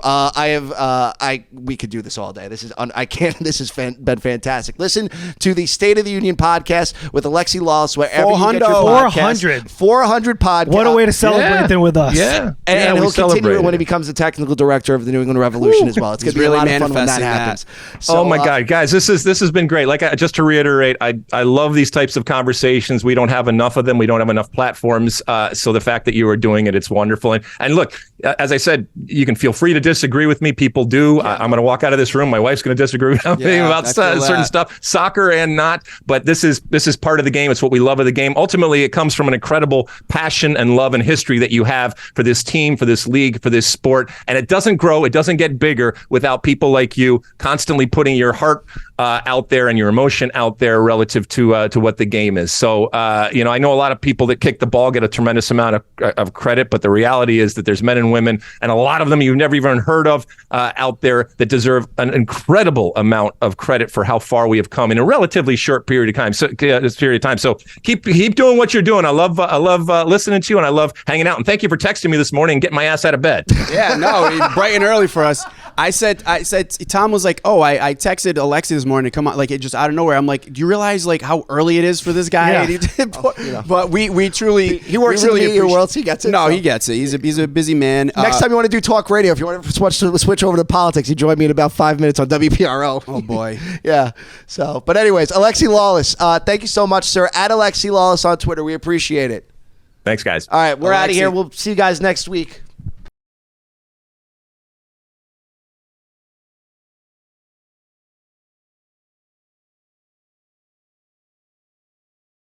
We could do this all day. This has been fantastic. Listen to the State of the Union podcast with Alexi Lalas wherever you get your podcast. 400 podcasts. What a way to celebrate them with us. Yeah. And he'll continue it when he becomes the technical director of the New England Revolution as well. It's going to be really a lot of fun when that happens. So, oh my God, guys, this has been great. Just to reiterate, I love these types of conversations. We don't have enough of them. We don't have enough platforms. So the fact that you are doing it, it's wonderful. And look, as I said, you can feel free to disagree with me. People do. Yeah. I'm going to walk out of this room. My wife's going to disagree with me about certain stuff, soccer and not. But this is part of the game. It's what we love of the game. Ultimately, it comes from an incredible passion and love and history that you have for this team, for this league, for this sport. And it doesn't grow. It doesn't get bigger without people like you constantly putting your heart out there and your emotion out there relative to what the game is. So, I know a lot of people that kick the ball get a tremendous amount of credit, but the reality is that there's men and women, and a lot of them you've never even heard of out there that deserve an incredible amount of credit for how far we have come in a relatively short period of time. So keep doing what you're doing. I love listening to you, and I love hanging out. And thank you for texting me this morning and getting my ass out of bed. Yeah, no, bright and early for us. I said, Tom was like, oh, I texted Alexi this morning to come on, like it just out of nowhere. I'm like, do you realize like how early it is for this guy? Yeah. But we truly, he works in the media world, so he gets it. No, he gets it. He's a busy man. Next time you want to do talk radio, if you want to switch over to politics, you join me in about 5 minutes on WPRO. Oh boy. Yeah. So, but anyways, Alexi Lalas, thank you so much, sir. At Alexi Lalas on Twitter, we appreciate it. Thanks, guys. All right, we're out of here. We'll see you guys next week.